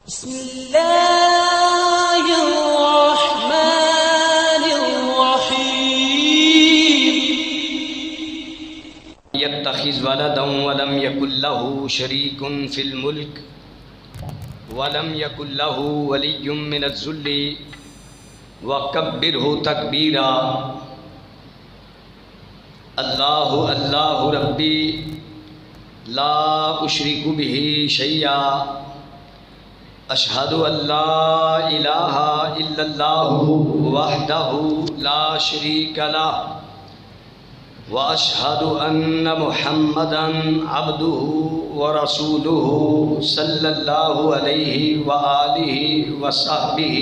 بسم اللہ الرحمن الرحیم يتخذ ولدا ولم يكن له شريك في الملك ولم يكن له ولي من الذل وكبره تكبيرا الله الله ربي لا أشرك به شيئا أشهد أن لا إله إلا الله وحده لا شريك له وأشهد أن محمدًا عبده ورسوله صلى الله عليه وآله وصحبه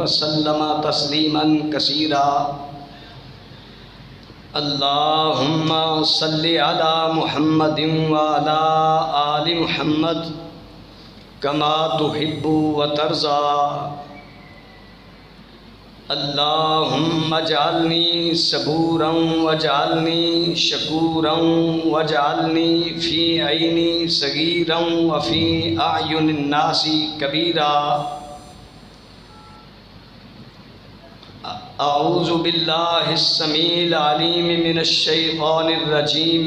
وسلم تسليمًا كثيرًا اللهم صل على محمد وعلى آل محمد كما تحب وترضى اللهم اجعلني صبورا واجعلني شكورا واجعلني في عيني صغيرا وفي أعين الناس كبيرا أعوذ بالله السميع العليم من الشيطان الرجيم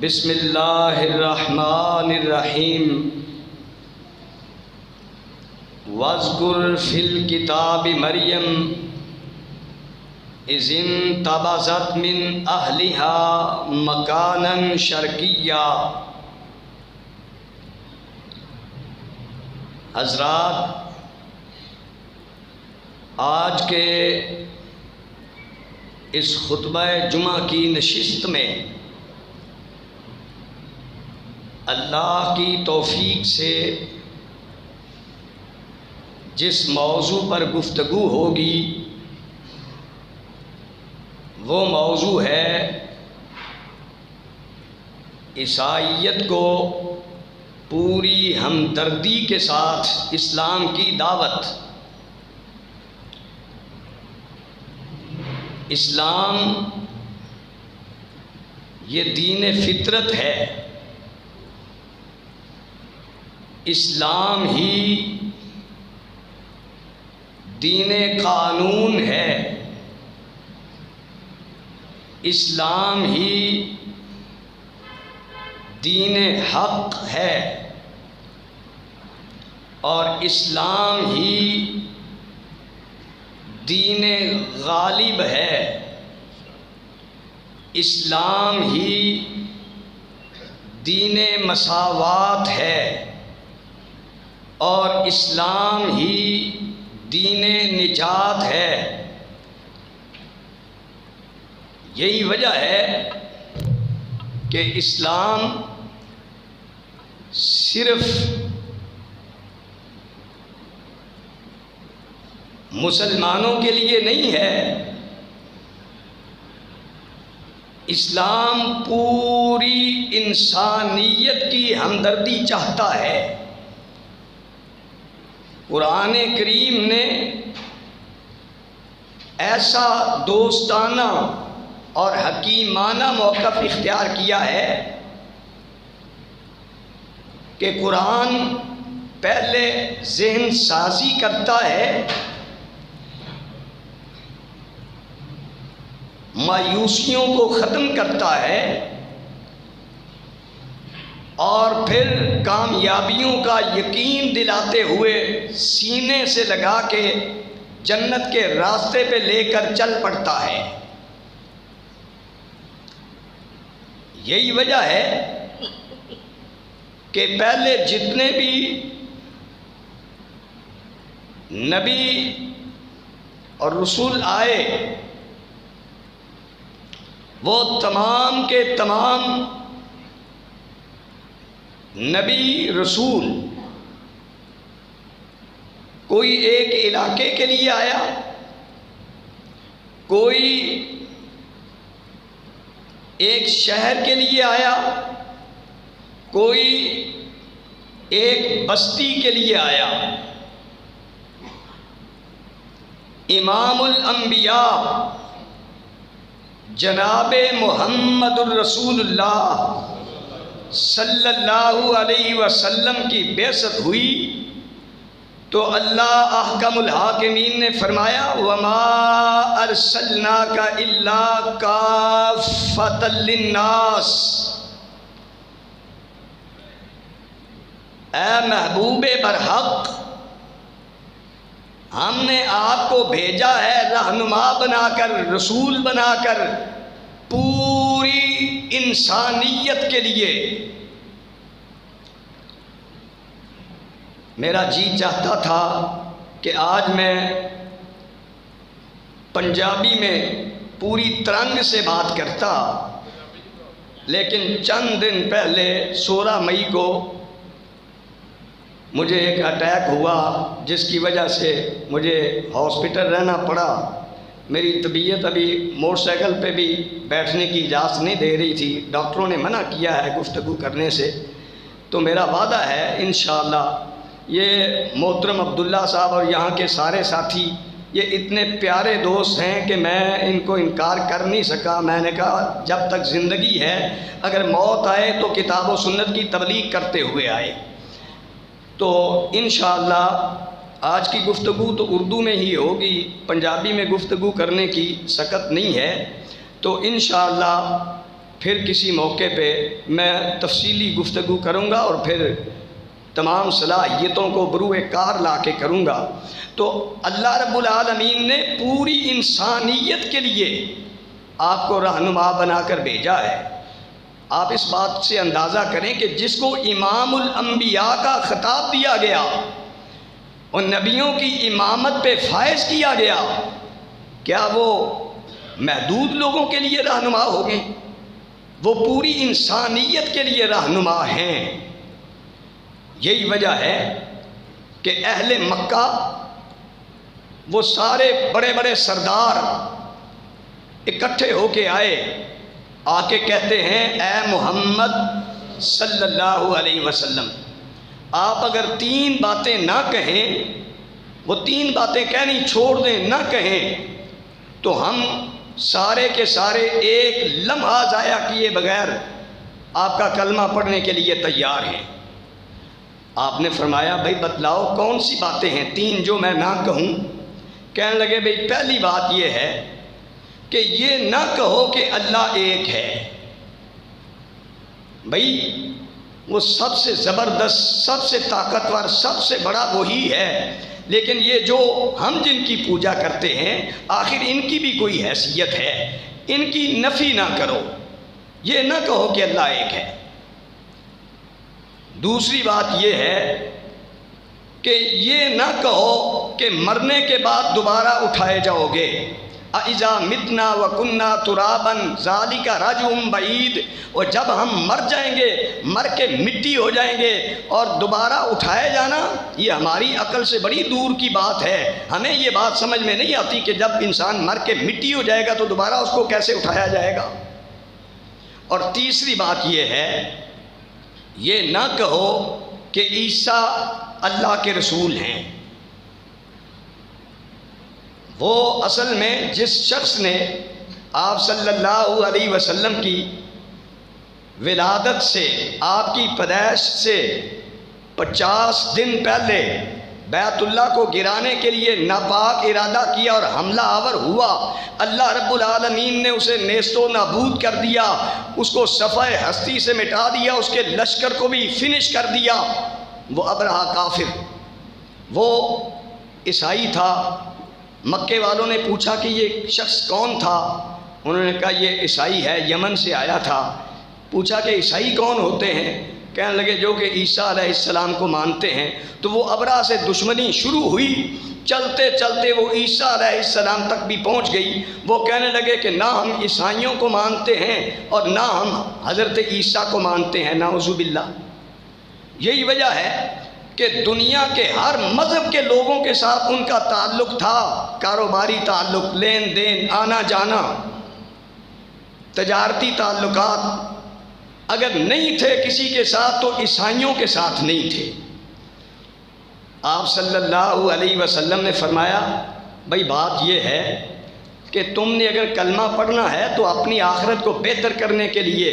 بسم الله الرحمن الرحيم واذکر فی الکتاب مریم اذ انتبذت من اہلہا مکانا شرقیا۔ حضرات، آج کے اس خطبہ جمعہ کی نشست میں اللہ کی توفیق سے جس موضوع پر گفتگو ہوگی وہ موضوع ہے عیسائیت کو پوری ہمدردی کے ساتھ اسلام کی دعوت۔ اسلام یہ دین فطرت ہے، اسلام ہی دین قانون ہے، اسلام ہی دین حق ہے، اور اسلام ہی دین غالب ہے، اسلام ہی دین مساوات ہے، اور اسلام ہی دین نجات ہے۔ یہی وجہ ہے کہ اسلام صرف مسلمانوں کے لیے نہیں ہے، اسلام پوری انسانیت کی ہمدردی چاہتا ہے۔ قرآن کریم نے ایسا دوستانہ اور حکیمانہ موقف اختیار کیا ہے کہ قرآن پہلے ذہن سازی کرتا ہے، مایوسیوں کو ختم کرتا ہے، اور پھر کامیابیوں کا یقین دلاتے ہوئے سینے سے لگا کے جنت کے راستے پہ لے کر چل پڑتا ہے۔ یہی وجہ ہے کہ پہلے جتنے بھی نبی اور رسول آئے وہ تمام کے تمام نبی رسول کوئی ایک علاقے کے لیے آیا، کوئی ایک شہر کے لیے آیا، کوئی ایک بستی کے لیے آیا۔ امام الانبیاء جناب محمد الرسول اللہ صلی اللہ علیہ وسلم کی بعثت ہوئی تو اللہ احکم الحاکمین نے فرمایا وَمَا أَرْسَلْنَاكَ إِلَّا كَافَّةً لِلنَّاسِ، اے محبوب برحق، ہم نے آپ کو بھیجا ہے رہنما بنا کر، رسول بنا کر پوری انسانیت کے لیے۔ میرا جی چاہتا تھا کہ آج میں پنجابی میں پوری ترنگ سے بات کرتا، لیکن چند دن پہلے 16 مئی کو مجھے ایک اٹیک ہوا جس کی وجہ سے مجھے ہاسپٹل رہنا پڑا۔ میری طبیعت ابھی موٹر سائیکل پہ بھی بیٹھنے کی اجازت نہیں دے رہی تھی، ڈاکٹروں نے منع کیا ہے گفتگو کرنے سے۔ تو میرا وعدہ ہے انشاءاللہ، یہ محترم عبداللہ صاحب اور یہاں کے سارے ساتھی یہ اتنے پیارے دوست ہیں کہ میں ان کو انکار کر نہیں سکا۔ میں نے کہا جب تک زندگی ہے، اگر موت آئے تو کتاب و سنت کی تبلیغ کرتے ہوئے آئے۔ تو انشاءاللہ آج کی گفتگو تو اردو میں ہی ہوگی، پنجابی میں گفتگو کرنے کی سکت نہیں ہے۔ تو انشاءاللہ پھر کسی موقع پہ میں تفصیلی گفتگو کروں گا اور پھر تمام صلاحیتوں کو بروئے کار لا کے کروں گا۔ تو اللہ رب العالمین نے پوری انسانیت کے لیے آپ کو رہنما بنا کر بھیجا ہے۔ آپ اس بات سے اندازہ کریں کہ جس کو امام الانبیاء کا خطاب دیا گیا اور نبیوں کی امامت پہ فائز کیا گیا، کیا وہ محدود لوگوں کے لیے رہنما ہو گئے؟ وہ پوری انسانیت کے لیے رہنما ہیں۔ یہی وجہ ہے کہ اہل مکہ وہ سارے بڑے بڑے سردار اکٹھے ہو کے آئے، آ کے کہتے ہیں اے محمد صلی اللہ علیہ وسلم، آپ اگر 3 باتیں نہ کہیں، وہ 3 باتیں کہنی چھوڑ دیں، نہ کہیں، تو ہم سارے کے سارے ایک لمحہ ضائع کیے بغیر آپ کا کلمہ پڑھنے کے لیے تیار ہیں۔ آپ نے فرمایا بھائی بتلاؤ کون سی باتیں ہیں 3 جو میں نہ کہوں؟ کہنے لگے بھائی پہلی بات یہ ہے کہ یہ نہ کہو کہ اللہ ایک ہے۔ بھائی وہ سب سے زبردست، سب سے طاقتور، سب سے بڑا وہی ہے، لیکن یہ جو ہم جن کی پوجا کرتے ہیں آخر ان کی بھی کوئی حیثیت ہے، ان کی نفی نہ کرو، یہ نہ کہو کہ اللہ ایک ہے۔ دوسری بات یہ ہے کہ یہ نہ کہو کہ مرنے کے بعد دوبارہ اٹھائے جاؤ گے۔ اِذَا مِتْنَا وَكُنَّا تُرَابًا ذَلِكَ رَجْعٌ بَعِيدٌ، اور جب ہم مر جائیں گے، مر کے مٹی ہو جائیں گے اور دوبارہ اٹھائے جانا، یہ ہماری عقل سے بڑی دور کی بات ہے۔ ہمیں یہ بات سمجھ میں نہیں آتی کہ جب انسان مر کے مٹی ہو جائے گا تو دوبارہ اس کو کیسے اٹھایا جائے گا۔ اور تیسری بات یہ ہے، یہ نہ کہو کہ عیسیٰ اللہ کے رسول ہیں۔ وہ اصل میں جس شخص نے آپ صلی اللہ علیہ وسلم کی ولادت سے، آپ کی پیدائش سے 50 دن پہلے بیت اللہ کو گرانے کے لیے ناپاک ارادہ کیا اور حملہ آور ہوا، اللہ رب العالمین نے اسے نیست و نابود کر دیا، اس کو صفحہ ہستی سے مٹا دیا، اس کے لشکر کو بھی فنش کر دیا۔ وہ ابرہہ کافر، وہ عیسائی تھا۔ مکے والوں نے پوچھا کہ یہ شخص کون تھا؟ انہوں نے کہا یہ عیسائی ہے، یمن سے آیا تھا۔ پوچھا کہ عیسائی کون ہوتے ہیں؟ کہنے لگے جو کہ عیسیٰ علیہ السلام کو مانتے ہیں۔ تو وہ ابرہہ سے دشمنی شروع ہوئی، چلتے چلتے وہ عیسیٰ علیہ السلام تک بھی پہنچ گئی۔ وہ کہنے لگے کہ نہ ہم عیسائیوں کو مانتے ہیں اور نہ ہم حضرت عیسیٰ کو مانتے ہیں، نعوذ باللہ۔ یہی وجہ ہے کہ دنیا کے ہر مذہب کے لوگوں کے ساتھ ان کا تعلق تھا، کاروباری تعلق، لین دین، آنا جانا، تجارتی تعلقات۔ اگر نہیں تھے کسی کے ساتھ تو عیسائیوں کے ساتھ نہیں تھے۔ آپ صلی اللہ علیہ وسلم نے فرمایا بھائی بات یہ ہے کہ تم نے اگر کلمہ پڑھنا ہے تو اپنی آخرت کو بہتر کرنے کے لیے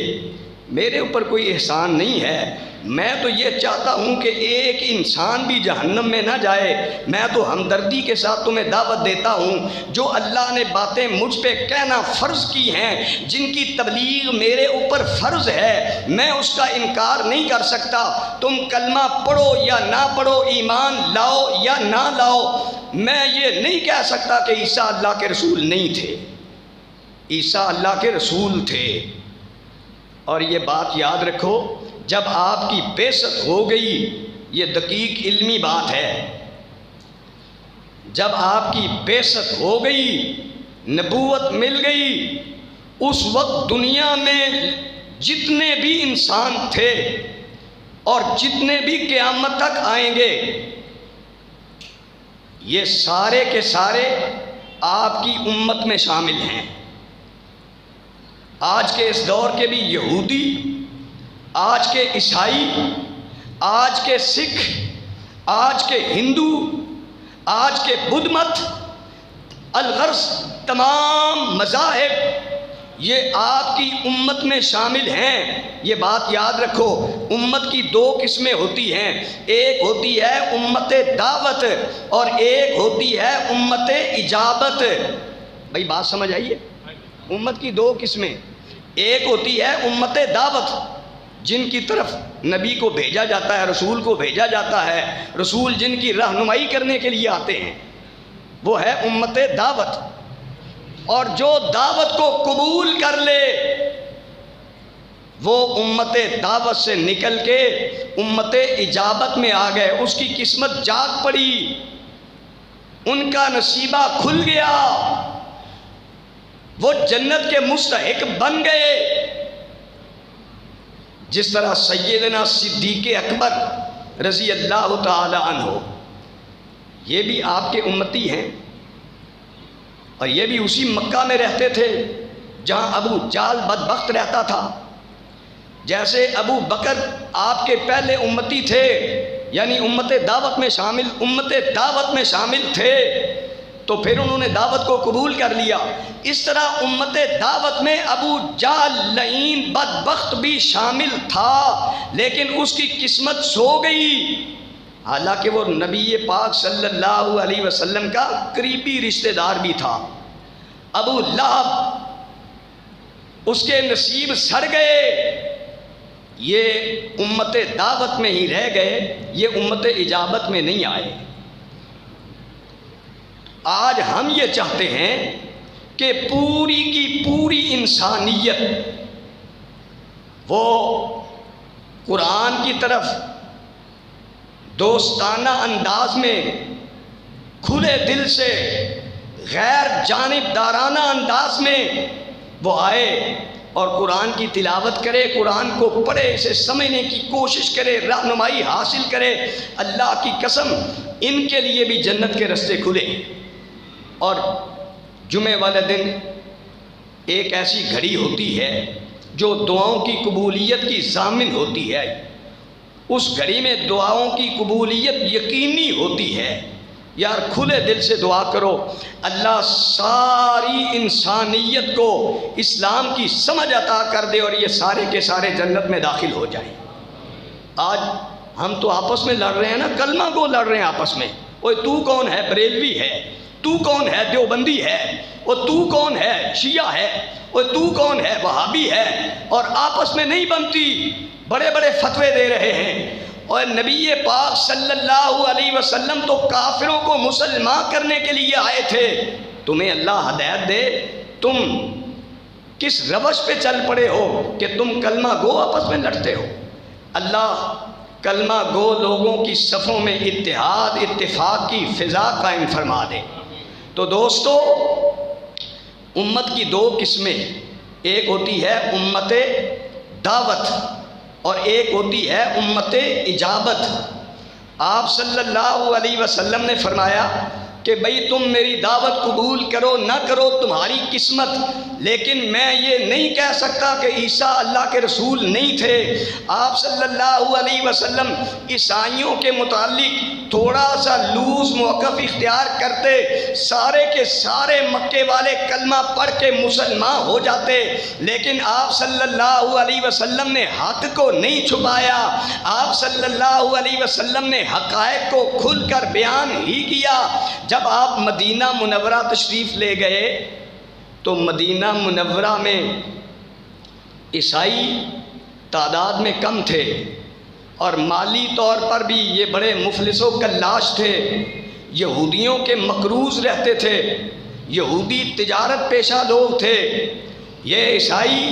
میرے اوپر کوئی احسان نہیں ہے، میں تو یہ چاہتا ہوں کہ ایک انسان بھی جہنم میں نہ جائے۔ میں تو ہمدردی کے ساتھ تمہیں دعوت دیتا ہوں، جو اللہ نے باتیں مجھ پہ کہنا فرض کی ہیں، جن کی تبلیغ میرے اوپر فرض ہے، میں اس کا انکار نہیں کر سکتا۔ تم کلمہ پڑھو یا نہ پڑھو، ایمان لاؤ یا نہ لاؤ، میں یہ نہیں کہہ سکتا کہ عیسیٰ اللہ کے رسول نہیں تھے۔ عیسیٰ اللہ کے رسول تھے۔ اور یہ بات یاد رکھو، جب آپ کی بعثت ہو گئی، یہ دقیق علمی بات ہے، جب آپ کی بعثت ہو گئی، نبوت مل گئی، اس وقت دنیا میں جتنے بھی انسان تھے اور جتنے بھی قیامت تک آئیں گے، یہ سارے کے سارے آپ کی امت میں شامل ہیں۔ آج کے اس دور کے بھی یہودی، آج کے عیسائی، آج کے سکھ، آج کے ہندو، آج کے بدھ مت، الغرض تمام مذاہب یہ آپ کی امت میں شامل ہیں۔ یہ بات یاد رکھو، امت کی دو قسمیں ہوتی ہیں، ایک ہوتی ہے امت دعوت اور ایک ہوتی ہے امت اجابت۔ بھائی بات سمجھ آئیے؟ امت کی دو قسمیں، ایک ہوتی ہے امت دعوت، جن کی طرف نبی کو بھیجا جاتا ہے، رسول کو بھیجا جاتا ہے، رسول جن کی رہنمائی کرنے کے لیے آتے ہیں، وہ ہے امت دعوت۔ اور جو دعوت کو قبول کر لے، وہ امت دعوت سے نکل کے امت اجابت میں آ گئے، اس کی قسمت جاگ پڑی، ان کا نصیبہ کھل گیا، وہ جنت کے مستحق بن گئے۔ جس طرح سیدنا صدیق اکبر رضی اللہ تعالی عنہ، یہ بھی آپ کے امتی ہیں، اور یہ بھی اسی مکہ میں رہتے تھے جہاں ابو جہل بدبخت رہتا تھا۔ جیسے ابو بکر آپ کے پہلے امتی تھے، یعنی امت دعوت میں شامل تھے، تو پھر انہوں نے دعوت کو قبول کر لیا۔ اس طرح امت دعوت میں ابو جہل لعین بدبخت بھی شامل تھا، لیکن اس کی قسمت سو گئی، حالانکہ وہ نبی پاک صلی اللہ علیہ وسلم کا قریبی رشتہ دار بھی تھا۔ ابو لہب، اس کے نصیب سڑ گئے، یہ امت دعوت میں ہی رہ گئے، یہ امت اجابت میں نہیں آئے۔ آج ہم یہ چاہتے ہیں کہ پوری کی پوری انسانیت وہ قرآن کی طرف دوستانہ انداز میں، کھلے دل سے، غیر جانبدارانہ انداز میں وہ آئے اور قرآن کی تلاوت کرے، قرآن کو پڑھے، اسے سمجھنے کی کوشش کرے، رہنمائی حاصل کرے۔ اللہ کی قسم، ان کے لیے بھی جنت کے رستے کھلے۔ اور جمعے والے دن ایک ایسی گھڑی ہوتی ہے جو دعاؤں کی قبولیت کی ضامن ہوتی ہے، اس گھڑی میں دعاؤں کی قبولیت یقینی ہوتی ہے۔ یار کھلے دل سے دعا کرو، اللہ ساری انسانیت کو اسلام کی سمجھ عطا کر دے اور یہ سارے کے سارے جنت میں داخل ہو جائیں۔ آج ہم تو آپس میں لڑ رہے ہیں نا، کلمہ کو لڑ رہے ہیں آپس میں، اوے تو کون ہے بریلوی ہے، تو کون ہے دیوبندی ہے، اور تو کون ہے شیعہ ہے، اور تو کون ہے وہابی ہے، اور آپس میں نہیں بنتی، بڑے بڑے فتوے دے رہے ہیں۔ اور نبی پاک صلی اللہ علیہ وسلم تو کافروں کو مسلمان کرنے کے لیے آئے تھے۔ تمہیں اللہ ہدایت دے، تم کس روش پہ چل پڑے ہو کہ تم کلمہ گو آپس میں لڑتے ہو۔ اللہ کلمہ گو لوگوں کی صفوں میں اتحاد اتفاق کی فضا قائم فرما دے۔ تو دوستو، امت کی دو قسمیں، ایک ہوتی ہے امت دعوت اور ایک ہوتی ہے امت اجابت۔ آپ صلی اللہ علیہ وسلم نے فرمایا، کہ بھئی تم میری دعوت قبول کرو نہ کرو تمہاری قسمت، لیکن میں یہ نہیں کہہ سکتا کہ عیسیٰ اللہ کے رسول نہیں تھے۔ آپ صلی اللہ علیہ وسلم عیسائیوں کے متعلق تھوڑا سا لوز موقف اختیار کرتے، سارے کے سارے مکے والے کلمہ پڑھ کے مسلمان ہو جاتے، لیکن آپ صلی اللہ علیہ وسلم نے حق کو نہیں چھپایا۔ آپ صلی اللہ علیہ وسلم نے حقائق کو کھل کر بیان ہی کیا۔ جب آپ مدینہ منورہ تشریف لے گئے تو مدینہ منورہ میں عیسائی تعداد میں کم تھے، اور مالی طور پر بھی یہ بڑے مفلس و کلاش تھے، یہودیوں کے مقروض رہتے تھے، یہودی تجارت پیشہ لوگ تھے۔ یہ عیسائی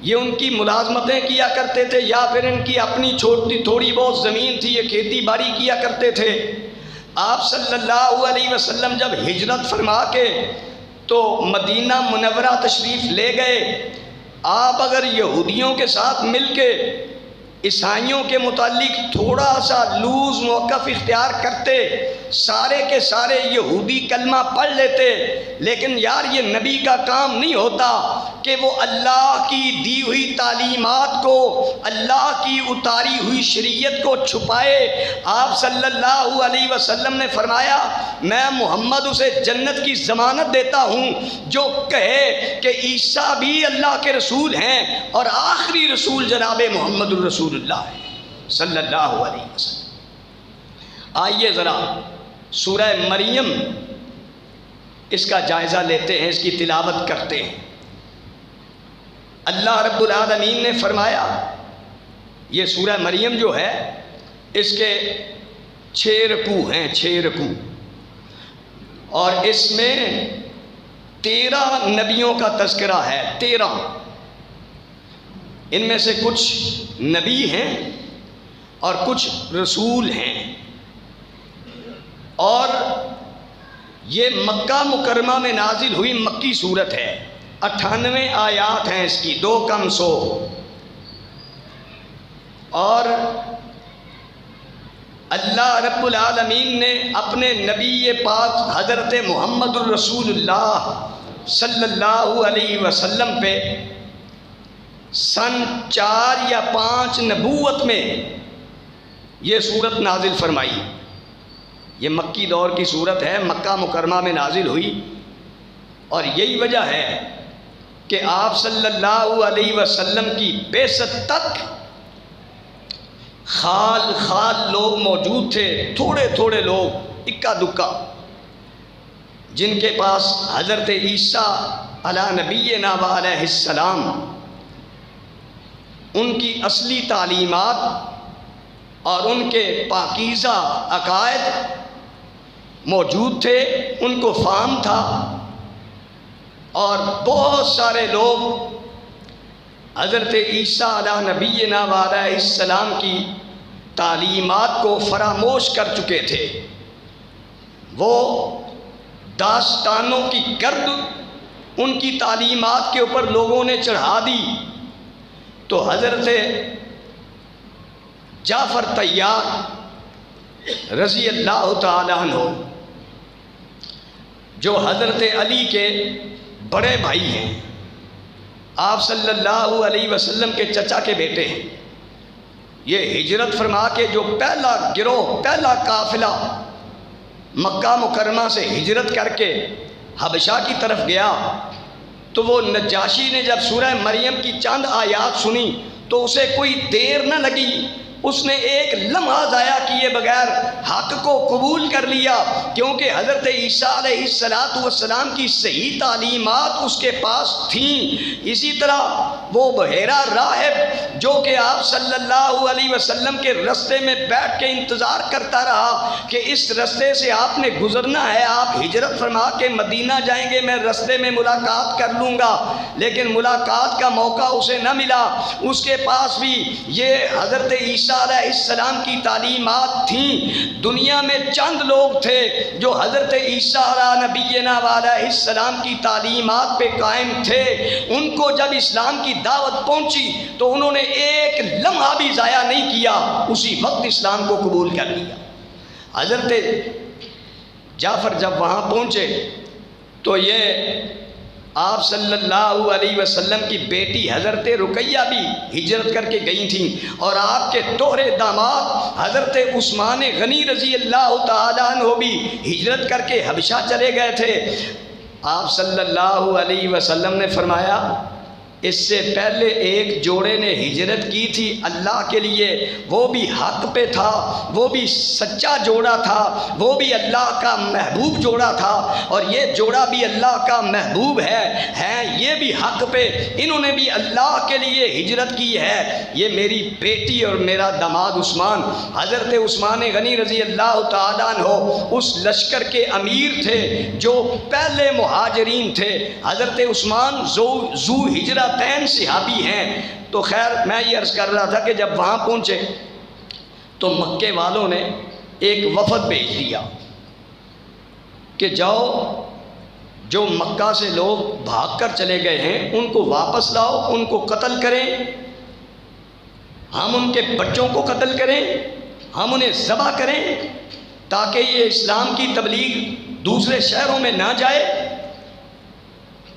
یہ ان کی ملازمتیں کیا کرتے تھے، یا پھر ان کی اپنی چھوٹی تھوڑی بہت زمین تھی، یہ کھیتی باڑی کیا کرتے تھے۔ آپ صلی اللہ علیہ وسلم جب ہجرت فرما کے تو مدینہ منورہ تشریف لے گئے، آپ اگر یہودیوں کے ساتھ مل کے عیسائیوں کے متعلق تھوڑا سا لوز موقف اختیار کرتے، سارے کے سارے یہودی کلمہ پڑھ لیتے، لیکن یار یہ نبی کا کام نہیں ہوتا کہ وہ اللہ کی دی ہوئی تعلیمات کو، اللہ کی اتاری ہوئی شریعت کو چھپائے۔ آپ صلی اللہ علیہ وسلم نے فرمایا میں محمد اسے جنت کی ضمانت دیتا ہوں جو کہے کہ عیسیٰ بھی اللہ کے رسول ہیں اور آخری رسول جناب محمد الرسول اللہ ہے صلی اللہ علیہ وسلم۔ آئیے ذرا سورہ مریم اس کا جائزہ لیتے ہیں، اس کی تلاوت کرتے ہیں۔ اللہ رب العالمین نے فرمایا، یہ سورہ مریم جو ہے اس کے 6 رکوع ہیں، 6 رکوع، اور اس میں 13 نبیوں کا تذکرہ ہے، 13۔ ان میں سے کچھ نبی ہیں اور کچھ رسول ہیں، اور یہ مکہ مکرمہ میں نازل ہوئی مکی صورت ہے۔ 98 آیات ہیں اس کی، 2 کم 100، اور اللہ رب العالمین نے اپنے نبی پاک حضرت محمد الرسول اللہ صلی اللہ علیہ وسلم پہ سن 4 یا 5 نبوت میں یہ صورت نازل فرمائی۔ یہ مکی دور کی صورت ہے، مکہ مکرمہ میں نازل ہوئی، اور یہی وجہ ہے کہ آپ صلی اللہ علیہ وسلم کی بعثت تک خال خال لوگ موجود تھے، تھوڑے تھوڑے لوگ اکا دکا، جن کے پاس حضرت عیسیٰ علی نبینا و علیہ السلام ان کی اصلی تعلیمات اور ان کے پاکیزہ عقائد موجود تھے، ان کو فہم تھا، اور بہت سارے لوگ حضرت عیسیٰ علیہ نبینا و علیہ السلام کی تعلیمات کو فراموش کر چکے تھے۔ وہ داستانوں کی گرد ان کی تعلیمات کے اوپر لوگوں نے چڑھا دی، تو حضرت جعفر طیار رضی اللہ تعالیٰ عنہ، جو حضرت علی کے بڑے بھائی ہیں، آپ صلی اللہ علیہ وسلم کے چچا کے بیٹے ہیں، یہ ہجرت فرما کے جو پہلا گروہ، پہلا قافلہ مکہ مکرمہ سے ہجرت کر کے حبشہ کی طرف گیا، تو وہ نجاشی نے جب سورہ مریم کی چند آیات سنی تو اسے کوئی دیر نہ لگی، اس نے ایک لمحہ ضائع کیے بغیر حق کو قبول کر لیا، کیونکہ حضرت عیسیٰ علیہ السلام کی صحیح تعلیمات اس کے پاس تھیں۔ اسی طرح وہ بحیرہ راہب جو کہ آپ صلی اللہ علیہ وسلم کے رستے میں بیٹھ کے انتظار کرتا رہا کہ اس رستے سے آپ نے گزرنا ہے، آپ ہجرت فرما کے مدینہ جائیں گے، میں رستے میں ملاقات کر لوں گا، لیکن ملاقات کا موقع اسے نہ ملا۔ اس کے پاس بھی یہ حضرت عیسیٰ علیہ السلام کی تعلیمات تھیں۔ دنیا میں چند لوگ تھے جو حضرت عیسیٰ علیہ نبینا و علیہ السلام کی تعلیمات پہ قائم تھے۔ ان کو جب اسلام کی دعوت پہنچی تو انہوں نے ایک لمحہ بھی ضائع نہیں کیا، اسی وقت اسلام کو قبول کر لیا۔ حضرت جعفر جب وہاں پہنچے تو یہ آپ صلی اللہ علیہ وسلم کی بیٹی حضرت رقیہ بھی ہجرت کر کے گئی تھیں، اور آپ کے دوہرے داماد حضرت عثمان غنی رضی اللہ تعالیٰ عنہ بھی ہجرت کر کے حبشہ چلے گئے تھے۔ آپ صلی اللہ علیہ وسلم نے فرمایا اس سے پہلے ایک جوڑے نے ہجرت کی تھی اللہ کے لیے، وہ بھی حق پہ تھا، وہ بھی سچا جوڑا تھا، وہ بھی اللہ کا محبوب جوڑا تھا، اور یہ جوڑا بھی اللہ کا محبوب ہے یہ بھی حق پہ، انہوں نے بھی اللہ کے لیے ہجرت کی ہے۔ یہ میری بیٹی اور میرا داماد عثمان، حضرت عثمان غنی رضی اللہ تعالیٰ عنہ اس لشکر کے امیر تھے جو پہلے مہاجرین تھے۔ حضرت عثمان ذو ہجرت صحابی ہیں۔ تو خیر میں یہ عرض کر رہا تھا کہ جب وہاں پہنچے تو مکے والوں نے ایک وفد بھیج دیا کہ جاؤ جو مکہ سے لوگ بھاگ کر چلے گئے ہیں ان کو واپس لاؤ، ان کو قتل کریں، ہم ان کے بچوں کو قتل کریں، ہم انہیں ذبح کریں تاکہ یہ اسلام کی تبلیغ دوسرے شہروں میں نہ جائے۔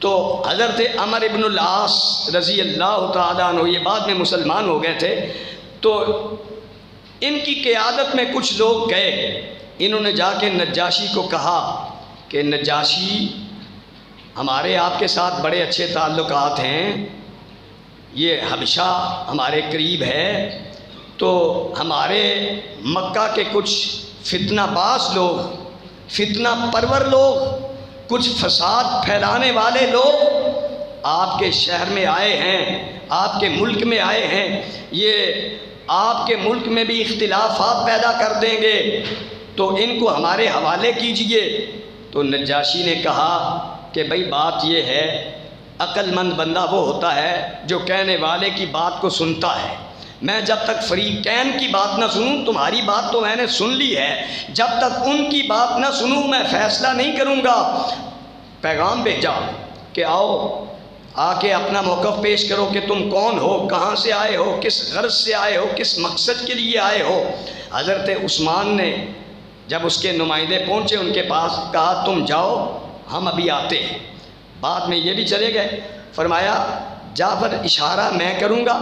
تو حضرت عمر ابن العاص رضی اللہ تعالیٰ عنہ یہ بعد میں مسلمان ہو گئے تھے، تو ان کی قیادت میں کچھ لوگ گئے، انہوں نے جا کے نجاشی کو کہا کہ نجاشی ہمارے آپ کے ساتھ بڑے اچھے تعلقات ہیں، یہ حبشہ ہمارے قریب ہے، تو ہمارے مکہ کے کچھ فتنہ باز لوگ، فتنہ پرور لوگ، کچھ فساد پھیلانے والے لوگ آپ کے شہر میں آئے ہیں، آپ کے ملک میں آئے ہیں، یہ آپ کے ملک میں بھی اختلافات پیدا کر دیں گے، تو ان کو ہمارے حوالے کیجئے۔ تو نجاشی نے کہا کہ بھئی بات یہ ہے، عقل مند بندہ وہ ہوتا ہے جو کہنے والے کی بات کو سنتا ہے۔ میں جب تک فریقین کی بات نہ سنوں، تمہاری بات تو میں نے سن لی ہے، جب تک ان کی بات نہ سنوں میں فیصلہ نہیں کروں گا۔ پیغام بھیجا کہ آؤ آ کے اپنا موقف پیش کرو کہ تم کون ہو، کہاں سے آئے ہو، کس غرض سے آئے ہو، کس مقصد کے لیے آئے ہو۔ حضرت عثمان نے جب اس کے نمائندے پہنچے ان کے پاس، کہا تم جاؤ ہم ابھی آتے ہیں۔ بعد میں یہ بھی چلے گئے، فرمایا جعفر اشارہ میں کروں گا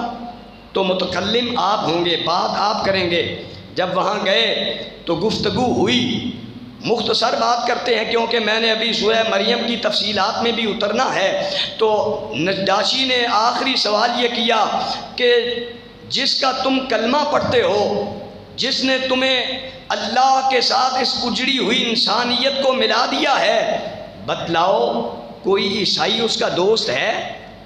تو متکلم آپ ہوں گے، بات آپ کریں گے۔ جب وہاں گئے تو گفتگو ہوئی، مختصر بات کرتے ہیں کیونکہ میں نے ابھی سورہ مریم کی تفصیلات میں بھی اترنا ہے۔ تو نجاشی نے آخری سوال یہ کیا کہ جس کا تم کلمہ پڑھتے ہو، جس نے تمہیں اللہ کے ساتھ اس اجڑی ہوئی انسانیت کو ملا دیا ہے، بتلاؤ کوئی عیسائی اس کا دوست ہے؟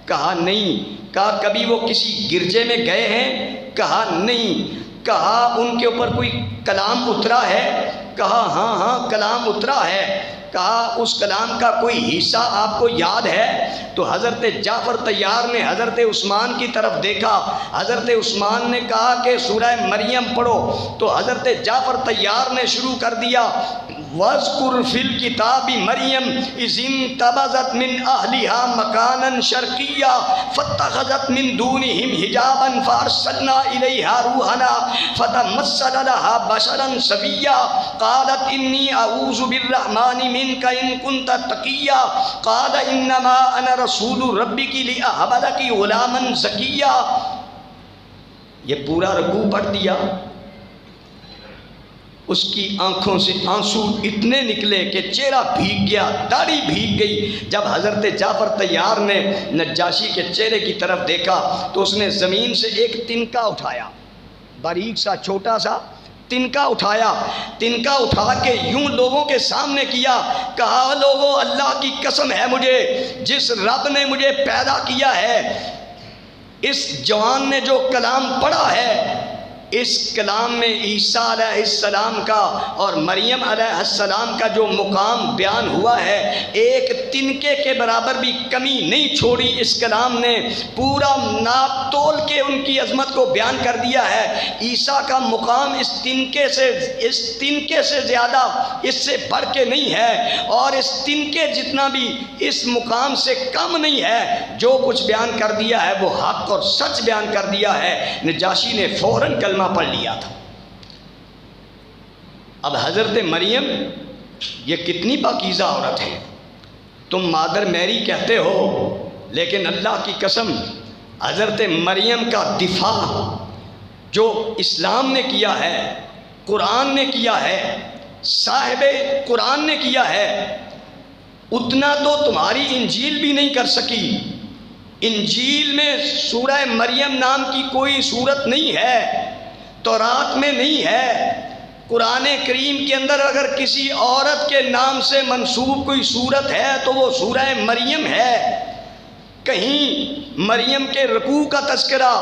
کہا نہیں۔ کہا کبھی وہ کسی گرجے میں گئے ہیں؟ کہا نہیں۔ کہا ان کے اوپر کوئی کلام اترا ہے؟ کہا ہاں کلام اترا ہے۔ کہا اس کلام کا کوئی حصہ آپ کو یاد ہے؟ تو حضرت جعفر طیار نے حضرت عثمان کی طرف دیکھا، حضرت عثمان نے کہا کہ سورہ مریم پڑھو، تو حضرت جعفر طیار نے شروع کر دیا وَاذْكُرْ فِي الْكِتَابِ مَرْيَمْ إِذِ انتبذت مِنْ أَهْلِهَا مَكَانًا شَرْقِيًّا فَاتَّخَذَتْ مِنْ دُونِهِمْ حِجَابًا فَأَرْسَلْنَا إِلَيْهَا رُوحَنَا فَتَمَثَّلَ لَهَا بَشَرًا سَوِيًّا قَالَتْ إِنِّي أَعُوذُ بِالرَّحْمَنِ مِنْكَ إِن كُنتَ تَقِيًّا قَالَ إِنَّمَا أَنَا رَسُولُ رَبِّكِ لِأَهَبَ لَكِ غُلَامًا زَكِيًّا۔ یہ پورا رکوع پڑھ دیا، اس کی آنکھوں سے آنسو اتنے نکلے کہ چہرہ بھیگ گیا، داڑھی بھیگ گئی۔ جب حضرت جعفر طیار نے نجاشی کے چہرے کی طرف دیکھا تو اس نے زمین سے ایک تنکا اٹھایا، باریک سا چھوٹا سا تنکا اٹھایا، تنکا اٹھا کے یوں لوگوں کے سامنے کیا، کہا لوگوں اللہ کی قسم ہے مجھے جس رب نے مجھے پیدا کیا ہے، اس جوان نے جو کلام پڑھا ہے، اس کلام میں عیسیٰ علیہ السلام کا اور مریم علیہ السلام کا جو مقام بیان ہوا ہے، ایک تنکے کے برابر بھی کمی نہیں چھوڑی۔ اس کلام نے پورا ناپ تول کے ان کی عظمت کو بیان کر دیا ہے۔ عیسیٰ کا مقام اس تنکے سے زیادہ، اس سے بڑھ کے نہیں ہے، اور اس تنکے جتنا بھی اس مقام سے کم نہیں ہے۔ جو کچھ بیان کر دیا ہے وہ حق اور سچ بیان کر دیا ہے۔ نجاشی نے فوراً کلمہ پڑھ لیا تھا۔ اب حضرت مریم یہ کتنی پاکیزہ عورت ہے، تم مادر میری کہتے ہو، لیکن اللہ کی قسم حضرت مریم کا دفاع جو اسلام نے کیا ہے، قرآن نے کیا ہے، صاحب قرآن نے کیا ہے، اتنا تو تمہاری انجیل بھی نہیں کر سکی۔ انجیل میں سورہ مریم نام کی کوئی صورت نہیں ہے، تورات میں نہیں ہے۔ قرآن کریم کے اندر اگر کسی عورت کے نام سے منسوب کوئی صورت ہے تو وہ سورہ مریم ہے۔ کہیں مریم کے رکوع کا تذکرہ،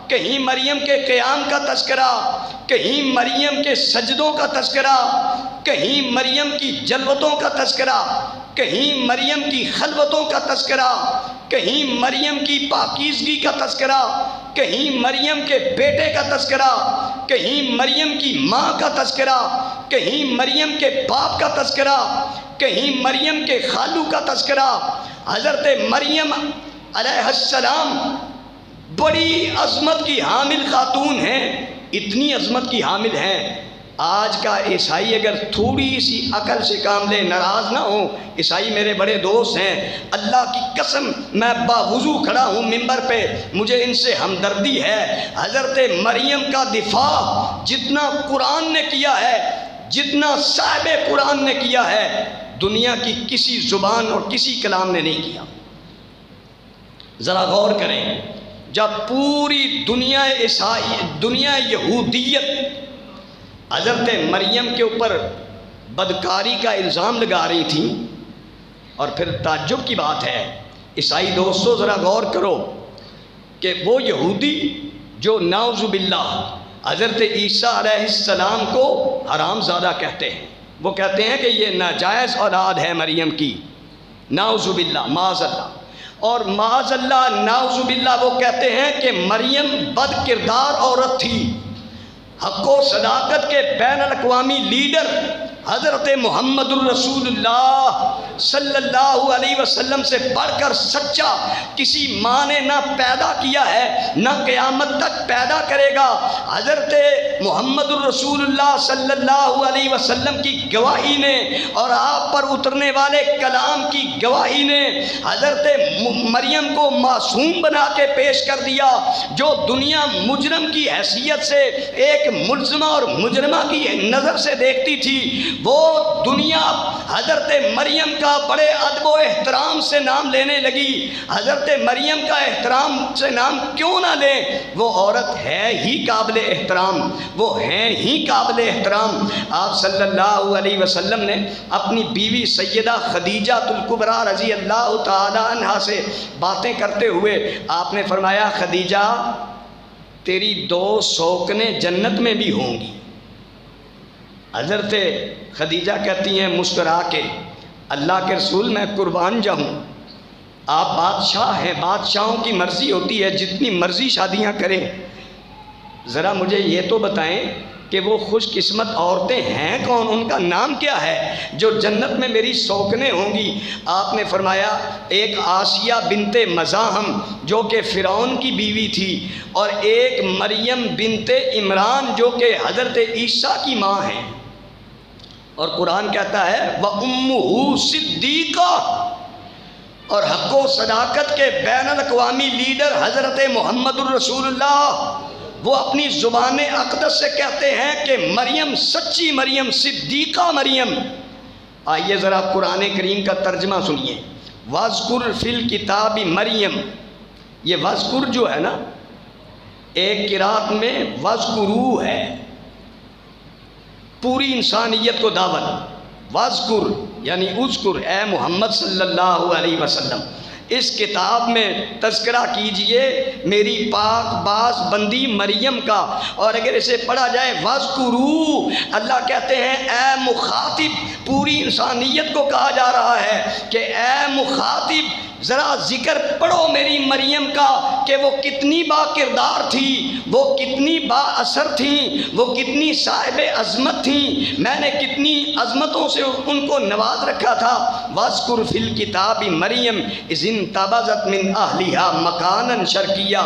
کہیں مریم کے قیام کا تذکرہ، کہیں مریم کے سجدوں کا تذکرہ، کہیں مریم کی جلوتوں کا تذکرہ، کہیں مریم کی خلوتوں کا تذکرہ، کہیں مریم کی پاکیزگی کا تذکرہ، کہیں مریم کے بیٹے کا تذکرہ، کہیں مریم کی ماں کا تذکرہ، کہیں مریم کے باپ کا تذکرہ، کہیں مریم کے خالو کا تذکرہ۔ حضرت مریم علیہ السلام بڑی عظمت کی حامل خاتون ہیں، اتنی عظمت کی حامل ہیں۔ آج کا عیسائی اگر تھوڑی سی عقل سے کام لے، ناراض نہ ہو، عیسائی میرے بڑے دوست ہیں، اللہ کی قسم میں باوضو کھڑا ہوں ممبر پہ، مجھے ان سے ہمدردی ہے۔ حضرت مریم کا دفاع جتنا قرآن نے کیا ہے، جتنا صاحب قرآن نے کیا ہے، دنیا کی کسی زبان اور کسی کلام نے نہیں کیا۔ ذرا غور کریں، جب پوری دنیا یہودیت حضرت مریم کے اوپر بدکاری کا الزام لگا رہی تھی، اور پھر تعجب کی بات ہے عیسائی دوستو ذرا غور کرو کہ وہ یہودی جو نعوذ باللہ حضرت عیسیٰ علیہ السلام کو حرام زادہ کہتے ہیں، وہ کہتے ہیں کہ یہ ناجائز اولاد ہے مریم کی، نعوذ باللہ، معاذ اللہ، اور معاذ اللہ نعوذ باللہ وہ کہتے ہیں کہ مریم بد کردار عورت تھی۔ حق و صداقت کے بین الاقوامی لیڈر حضرت محمد الرسول اللہ صلی اللہ علیہ وسلم سے بڑھ کر سچا کسی ماں نے نہ پیدا کیا ہے، نہ قیامت تک پیدا کرے گا۔ حضرت محمد الرسول اللہ صلی اللہ علیہ وسلم کی گواہی نے اور آپ پر اترنے والے کلام کی گواہی نے حضرت مریم کو معصوم بنا کے پیش کر دیا۔ جو دنیا مجرم کی حیثیت سے ایک ملزمہ اور مجرمہ کی نظر سے دیکھتی تھی، وہ دنیا حضرت مریم کا بڑے ادب و احترام سے نام لینے لگی۔ حضرت مریم کا احترام سے نام کیوں نہ لیں، وہ عورت ہے ہی قابل احترام، وہ ہیں ہی قابل احترام۔ آپ صلی اللہ علیہ وسلم نے اپنی بیوی سیدہ خدیجہ الکبریٰ رضی اللہ تعالی عنہا سے باتیں کرتے ہوئے آپ نے فرمایا، خدیجہ تیری 2 سوکنیں جنت میں بھی ہوں گی۔ حضرت خدیجہ کہتی ہیں مسکرا کے، اللہ کے رسول میں قربان جاؤں، آپ بادشاہ ہیں، بادشاہوں کی مرضی ہوتی ہے جتنی مرضی شادیاں کریں، ذرا مجھے یہ تو بتائیں کہ وہ خوش قسمت عورتیں ہیں کون، ان کا نام کیا ہے جو جنت میں میری سوکنیں ہوں گی؟ آپ نے فرمایا ایک آسیہ بنت مزاحم جو کہ فرعون کی بیوی تھی، اور ایک مریم بنت عمران جو کہ حضرت عیسیٰ کی ماں ہیں۔ اور قرآن کہتا ہے وَأُمُّهُ صِدِّیقَةٌ، اور حق و صداقت کے بین الاقوامی لیڈر حضرت محمد الرسول اللہ وہ اپنی زبان اقدس سے کہتے ہیں کہ مریم سچی مریم، صدیقہ مریم۔ آئیے ذرا قرآن کریم کا ترجمہ سنیے، وَاذْكُرْ فِي الْكِتَابِ مریم، یہ وَاذْكُرْ جو ہے نا، ایک قرات میں وَاذْكُرُوا ہے، پوری انسانیت کو دعوت، وَاذْكُرْ یعنی اذکر، اے محمد صلی اللہ علیہ وسلم اس کتاب میں تذکرہ کیجئے میری پاک باز بندی مریم کا۔ اور اگر اسے پڑھا جائے وَاذْكُرُوا، اللہ کہتے ہیں اے مخاطب، پوری انسانیت کو کہا جا رہا ہے کہ اے مخاطب ذرا ذکر پڑھو میری مریم کا کہ وہ کتنی با کردار تھی، وہ کتنی با اثر تھیں، وہ کتنی صاحب عظمت تھیں، میں نے کتنی عظمتوں سے ان کو نواز رکھا تھا۔ وَاذْكُرْ فِي الْكِتَابِ مریم اذ انتبذت من اہلها مکانا شرقیہ،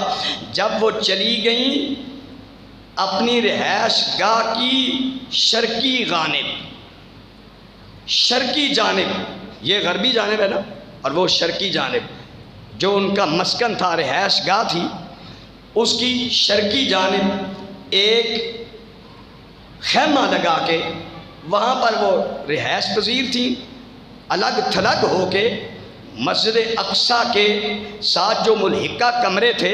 جب وہ چلی گئیں اپنی رہائش گاہ کی شرقی جانب، شرقی جانب، یہ غربی جانب ہے نا، اور وہ شرقی جانب جو ان کا مسکن تھا، رہائش گاہ تھی، اس کی شرقی جانب ایک خیمہ لگا کے وہاں پر وہ رہائش پذیر تھی، الگ تھلگ ہو کے مسجد اقصیٰ کے ساتھ جو ملحقہ کمرے تھے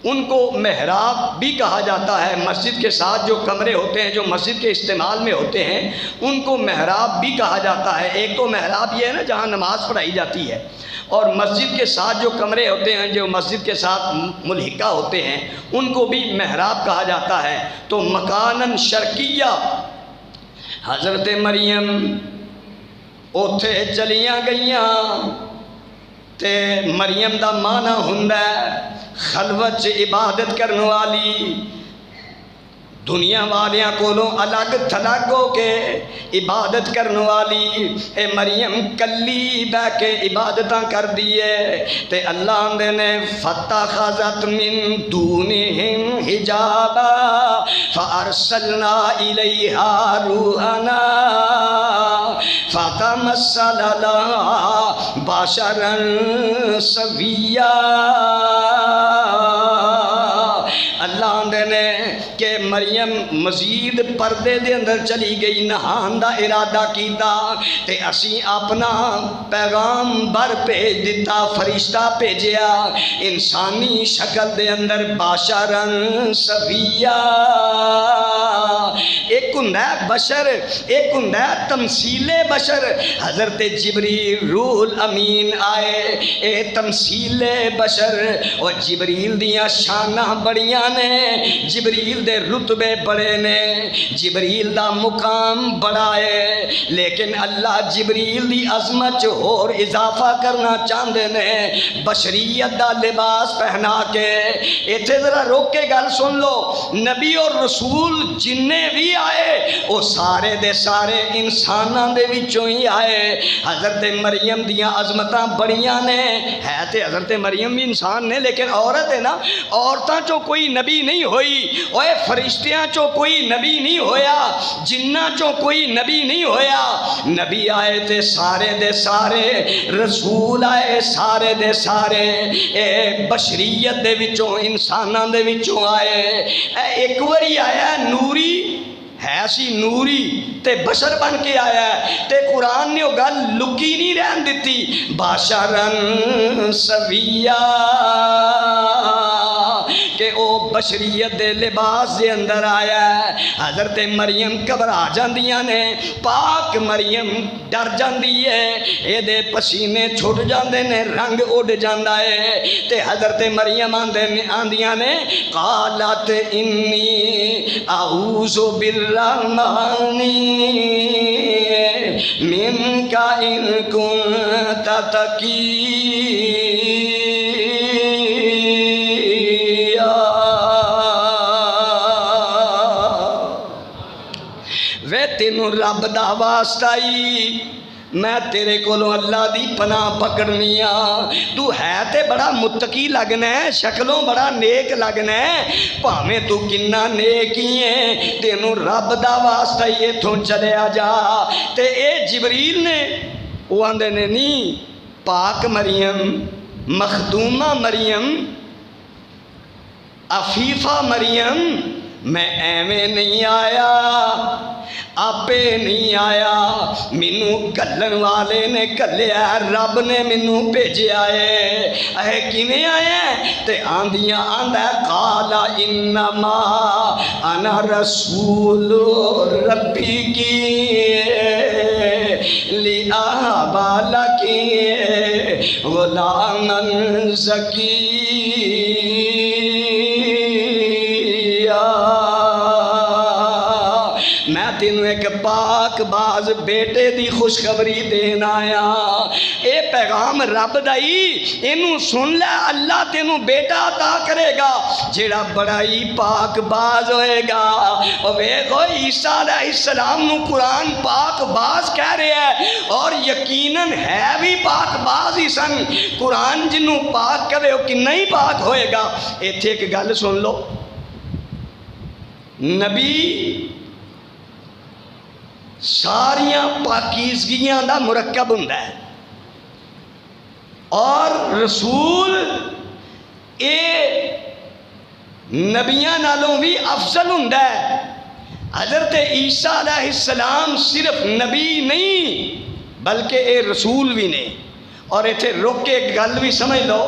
ان کو محراب بھی کہا جاتا ہے۔ مسجد کے ساتھ جو کمرے ہوتے ہیں جو مسجد کے استعمال میں ہوتے ہیں ان کو محراب بھی کہا جاتا ہے۔ ایک تو محراب یہ ہے نا جہاں نماز پڑھائی جاتی ہے، اور مسجد کے ساتھ جو کمرے ہوتے ہیں جو مسجد کے ساتھ ملحقہ ہوتے ہیں ان کو بھی محراب کہا جاتا ہے۔ تو مکانن شرقیہ حضرت مریم اوتھے چلیاں گئیاں، تے مریم دا معنی ہوندا ہے خلوت چ عبادت کرن والی، دنیا والیاں کولوں الگ تھلگ ہو کے عبادت کرن والی۔ اے مریم کلی بہ کے عبادتاں کر دیے تے اللہ دے نے فتخذت من دونہم حجابا فارسلنا الیہا روحنا فتمثل لها بشرا سویا۔ اللہ دے نے کہ مریم مزید پردے دے اندر چلی گئی، نہان دا ارادہ کیتا تے اسی اپنا پیغام بر بھیج دیتا، فرشتہ بھیجیا انسانی شکل دے اندر باشرن سویا۔ ایک ہوندا ہے بشر، ایک ہوندا ہے تمثیل بشر۔ حضرت جبریل روح الامین آئے، اے تمثیل بشر، اور جبریل دیاں شاناں بڑیاں نے، جبریل دے رتبے بڑے نے، جبریل دا مقام بڑا ہے، لیکن اللہ جبریل دی عظمت چ اور اضافہ کرنا چاہندے نے بشریت دا لباس پہنا کے۔ ایتھے ذرا روک کے گل سن لو، نبی اور رسول جننے بھی آئے وہ سارے دے سارے انساناں دے وچوں ہی آئے۔ حضرت مریم دیاں عظمتاں بڑیاں نے، ہے تے حضرت مریم بھی انسان نے لیکن عورت ہے نا، عورتاں چوں کوئی نبی نہیں ہوئی، اوے فرشتیاں چوں کوئی نبی نہیں ہویا، جنہ چوں کوئی نبی نہیں ہویا۔ نبی آئے تے سارے دے سارے، رسول آئے سارے دے سارے، اے بشریت دے وچوں انساناں دے وچوں آئے۔ اے ایک واری آیا نوری ہے سی، نوری تے بشر بن کے آیا ہے، تے قرآن نے وہ گل لکی نہیں رہن دیتی، باشرن سویا، کہ او بشریت دے لباس دے اندر آیا ہے۔ حضرت مریم گھبرا جاندیاں نے، پاک مریم ڈر جاندی ہے، اے دے پسینے چھٹ جاندے نے، رنگ اڑ جاندا ہے، تے حضرت مریم آندیاں نے قالت انی اعوذ بالرحمن منک ان کنت تقیا۔ وے تینوں رب دا واسطہ ہی میں تیرے کولوں اللہ دی پناہ پکڑنی آ۔ تو ہے تے بڑا متقی لگنا ہے، شکلوں بڑا نیک لگنا ہے، پاویں تو کنا نیک ہی ہے، تینوں رب دا واسطہ ہی ایتھوں چلیا جا۔ تے اے جبریل نے وہ آندے نے نہیں، پاک مریم، مخدومہ مریم، عفیفہ مریم، میں ایویں نہیں آیا، آپے نہیں آیا، مینوں گلن والے نے گلیا، رب نے مینوں بھیجیا ہے۔ اے کیویں آیا تے آندیاں آندا قالا انما انا رسول ربی کی لِأَهَبَ لَكِ غُلَامًا زَكِيًّا۔ میں تینوں ایک پاک باز بیٹے دی خوشخبری دین آیا، اے پیغام رب دائی، اینوں سن لے، اللہ تینوں بیٹا عطا کرے گا جیڑا بڑا ہی پاک باز ہوئے گا۔ اور ویکھو عیسیٰ علیہ السلام نو قرآن پاک باز کہہ رہے ہے، اور یقیناً ہے بھی پاک باز ہی سن۔ قرآن جنوں پاک کہے وہ کنا ہی پاک ہوئے گا۔ ایتھے ایک گل سن لو، نبی ساریاں پاکیزگیاں دا مرکب ہوندا ہے، اور رسول اے نبیاں نالوں بھی افضل ہوندا ہے۔ حضرت عیسیٰ علیہ السلام صرف نبی نہیں بلکہ اے رسول بھی نے۔ اور ایتھے رک کے ایک گل بھی سمجھ لو،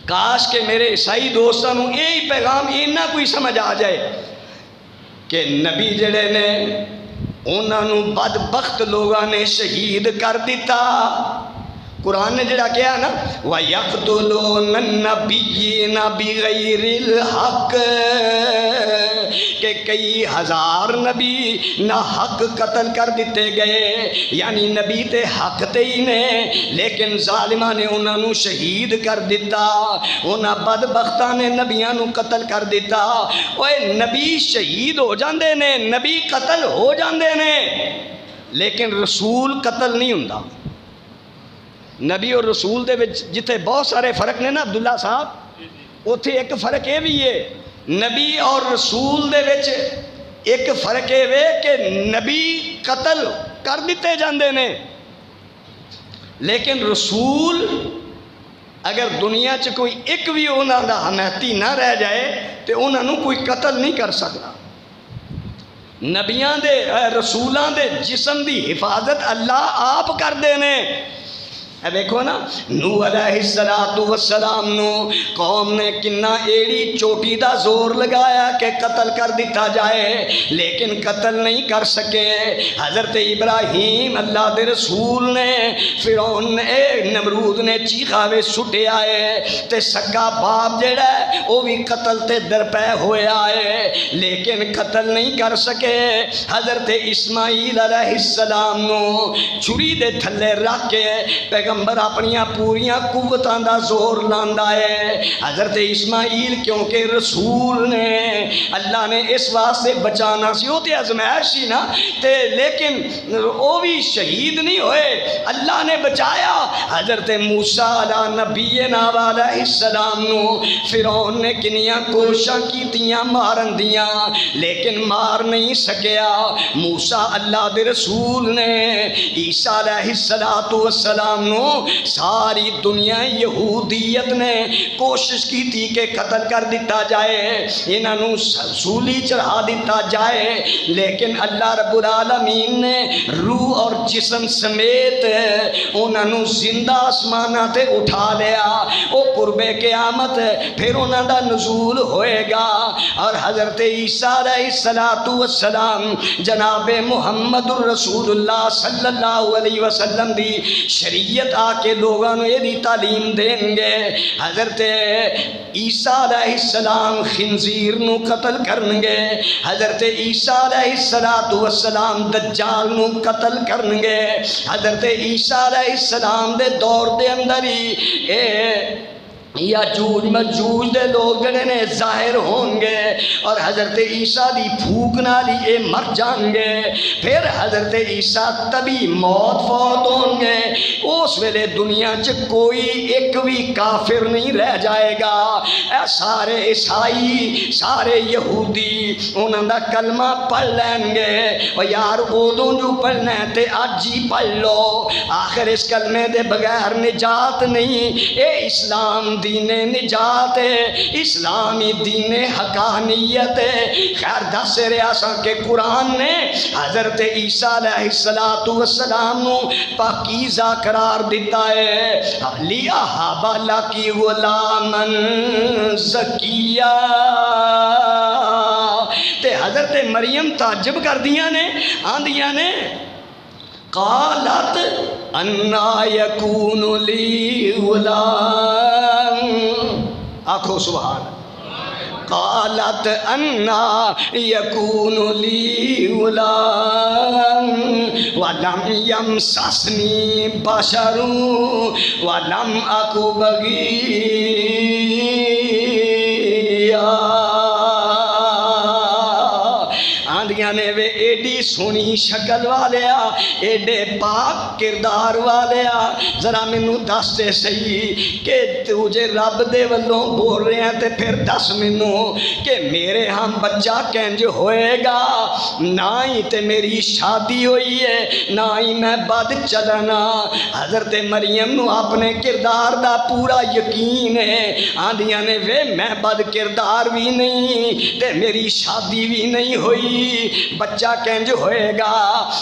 کاش کہ میرے عیسائی دوستاں نوں یہی پیغام اینا کوئی سمجھ آ جائے کہ نبی جڑے نے انہاں نوں بدبخت لوگاں نے شہید کر دیتا۔ قرآن نے جڑا کہا نا وَيَقْتُلُونَ النَّبِيِّينَ بِغَيْرِ الْحَقِّ، کہ کئی ہزار نبی نہ حق قتل کر دیتے گئے، یعنی نبی تے حق تے ہی نے لیکن ظالمہ نے انہاں نوں شہید کر دیتا، انہاں بدبختاں نے نبیاں نوں قتل کر دیتا۔ اوے نبی شہید ہو جاندے نے، نبی قتل ہو جاندے نے، لیکن رسول قتل نہیں ہوندا۔ نبی اور رسول دے وچ جتھے بہت سارے فرق نے نا عبداللہ صاحب، اوتھے ایک فرق یہ بھی ہے، نبی اور رسول دے وچ ایک فرق یہ ہے کہ نبی قتل کر دیتے جاندے نے، لیکن رسول اگر دنیا چ کوئی ایک بھی انہاں دا حمایتی نہ رہ جائے تو انہاں نوں کوئی قتل نہیں کر سکتا۔ نبیاں دے رسولاں دے جسم دی حفاظت اللہ آپ کر دے نے۔ دیکھو نا نوح علیہ السلام نو قوم نے کنا ایڑی چوٹی دا زور لگایا کہ قتل کر دیتا جائے، لیکن قتل نہیں کر سکے۔ حضرت ابراہیم اللہ دے رسول نے فرعون نے نمرود نے چیخاوے سٹے آئے تے سگا باپ جڑا ہے وہ بھی قتل تے درپے ہوئے آئے، لیکن قتل نہیں کر سکے۔ حضرت اسماعیل علیہ السلام نو چھری دے تھلے رکھ کے پیغمبر اپنیاں پوریاں قوتاں دا زور لاندا ہے۔ حضرت اسماعیل کیونکہ رسول نے اللہ نے اس واسطے بچانا سی، وہ تے آزمائش سی نا تے، لیکن وہ بھی شہید نہیں ہوئے، اللہ نے بچایا۔ حضرت موسیٰ علیہ نبینا علیہ السلام نو فرعون نے کنیاں کوششاں کیتیاں مارن دیاں لیکن مار نہیں سکیا۔ موسیٰ اللہ دے رسول نے عیسیٰ علیہ السلام نو ساری دنیا یہودیت نے کوشش کی تھی کہ قتل کر دیتا جائے، انہاں نوں سولی چڑھا دیتا جائے، لیکن اللہ رب العالمین نے روح اور جسم سمیت انہاں نوں زندہ آسماناں تے اٹھا لیا۔ او قرب قیامت پھر انہاں دا نزول ہوئے گا، اور حضرت عیسیٰ علیہ السلام جناب محمد الرسول اللہ صلی اللہ علیہ وسلم دی شریعت آ کے لوگوں نے یہ تعلیم دیں گے۔ حضرت عیسیٰ علیہ السلام خنزیر نو قتل کرنگے، حضرت عیسیٰ علیہ السلام دجال نو قتل کرنگے، حضرت عیسیٰ علیہ السلام دے دور دے اندر ہی یاجوج ماجوج دے لوگ جڑے نے ظاہر ہوں گے، اور حضرت عیسیٰ دی پھوک نالی اے مر جان گے، پھر حضرت عیسیٰ تبھی موت فوت ہوں گے۔ اس ویلے دنیا چ کوئی ایک بھی کافر نہیں رہ جائے گا، اے سارے عیسائی سارے یہودی انہاں دا کلمہ پڑھ لیں گے، اور یار ادوں جو پڑھنا ہے تے اج ہی پڑھ لو، آخر اس کلمے دے بغیر نجات نہیں۔ اے اسلام دین نجات ہے، اسلامی دین حقانیت ہے۔ خیر دس رہا سا کہ قرآن نے حضرت عیسیٰ علیہ السلام نو پاکیزہ قرار دیتا ہے، لِأَهَبَ لَكِ غُلَامًا زَكِيًّا۔ تے حضرت مریم تعجب کر دیاں نے، آندیاں نے قالت انا یکون لی غلام، آکھو سبحان، قالت انا یکون لی غلام ولم یمسسنی بشر ولم اکو بغیا۔ آندیاں نے وے ایڈی سونی شکل والیا ایڈے پاک کردار والیا ذرا مینوں دس دے صحیح کہ تجھے رب دے والوں بول رہے ہیں تے پھر دس مینوں کہ میرے ہم بچہ کنج ہوئے گا نہ ہی تے میری شادی ہوئی ہے نہ ہی میں بد چلنا حضرت مریم نو اپنے کردار دا پورا یقین ہے آندیاں نے وے میں بد کردار بھی نہیں تے میری شادی بھی نہیں ہوئی بچہ کنج ہوئے گا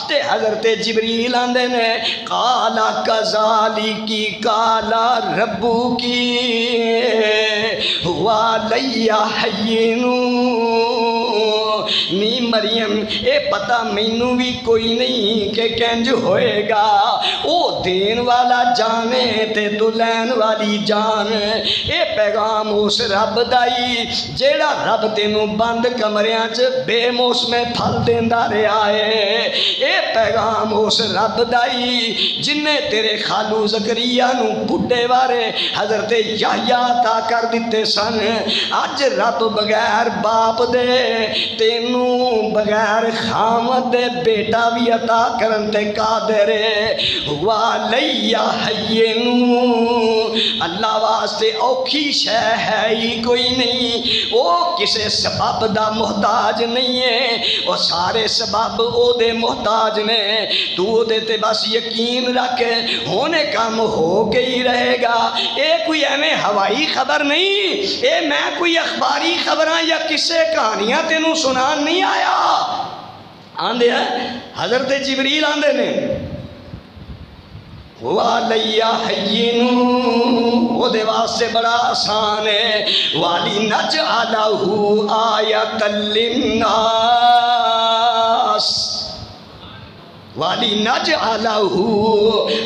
تے حضرت جبریل آندے نے قالا کذالکی قالا ربو کی ہوا لیا حینو نی مریم اے پتہ مینوں بھی کوئی نہیں کہ کنج ہوئے گا او دین والا جانے تے تو لین والی جان اے پیغام اس رب دائی جیڑا رب تینوں بند کمریاں چ بے موسمے پھل دیندا رہیا ہے اے پیغام اس رب دائی جن نے تیرے خالو زکریا نو بڈھے بارے حضرت یحییٰ عطا کر دیتے سن اج رب بغیر باپ دے تینوں بغیر خامد دے بیٹا بھی عطا کرن تے قادر والیا حینو اللہ واسطے اوکھی شے ہے ہی کوئی نہیں وہ کسے سبب دا محتاج نہیں ہے وہ سارے سبب او دے محتاج نے تو دے تے بس یقین رکھ ہونے کام ہو کے ہی رہے گا اے کوئی ایویں ہوائی خبر نہیں اے میں کوئی اخباری خبراں یا کسے کہانیاں تینوں سنان نہیں آیا آندے ہیں حضرت جبریل آندے نے والیا حینو وہ دے واسطے بڑا آسان ہے والی نجعلہ آیۃ للناس والی نجعلہ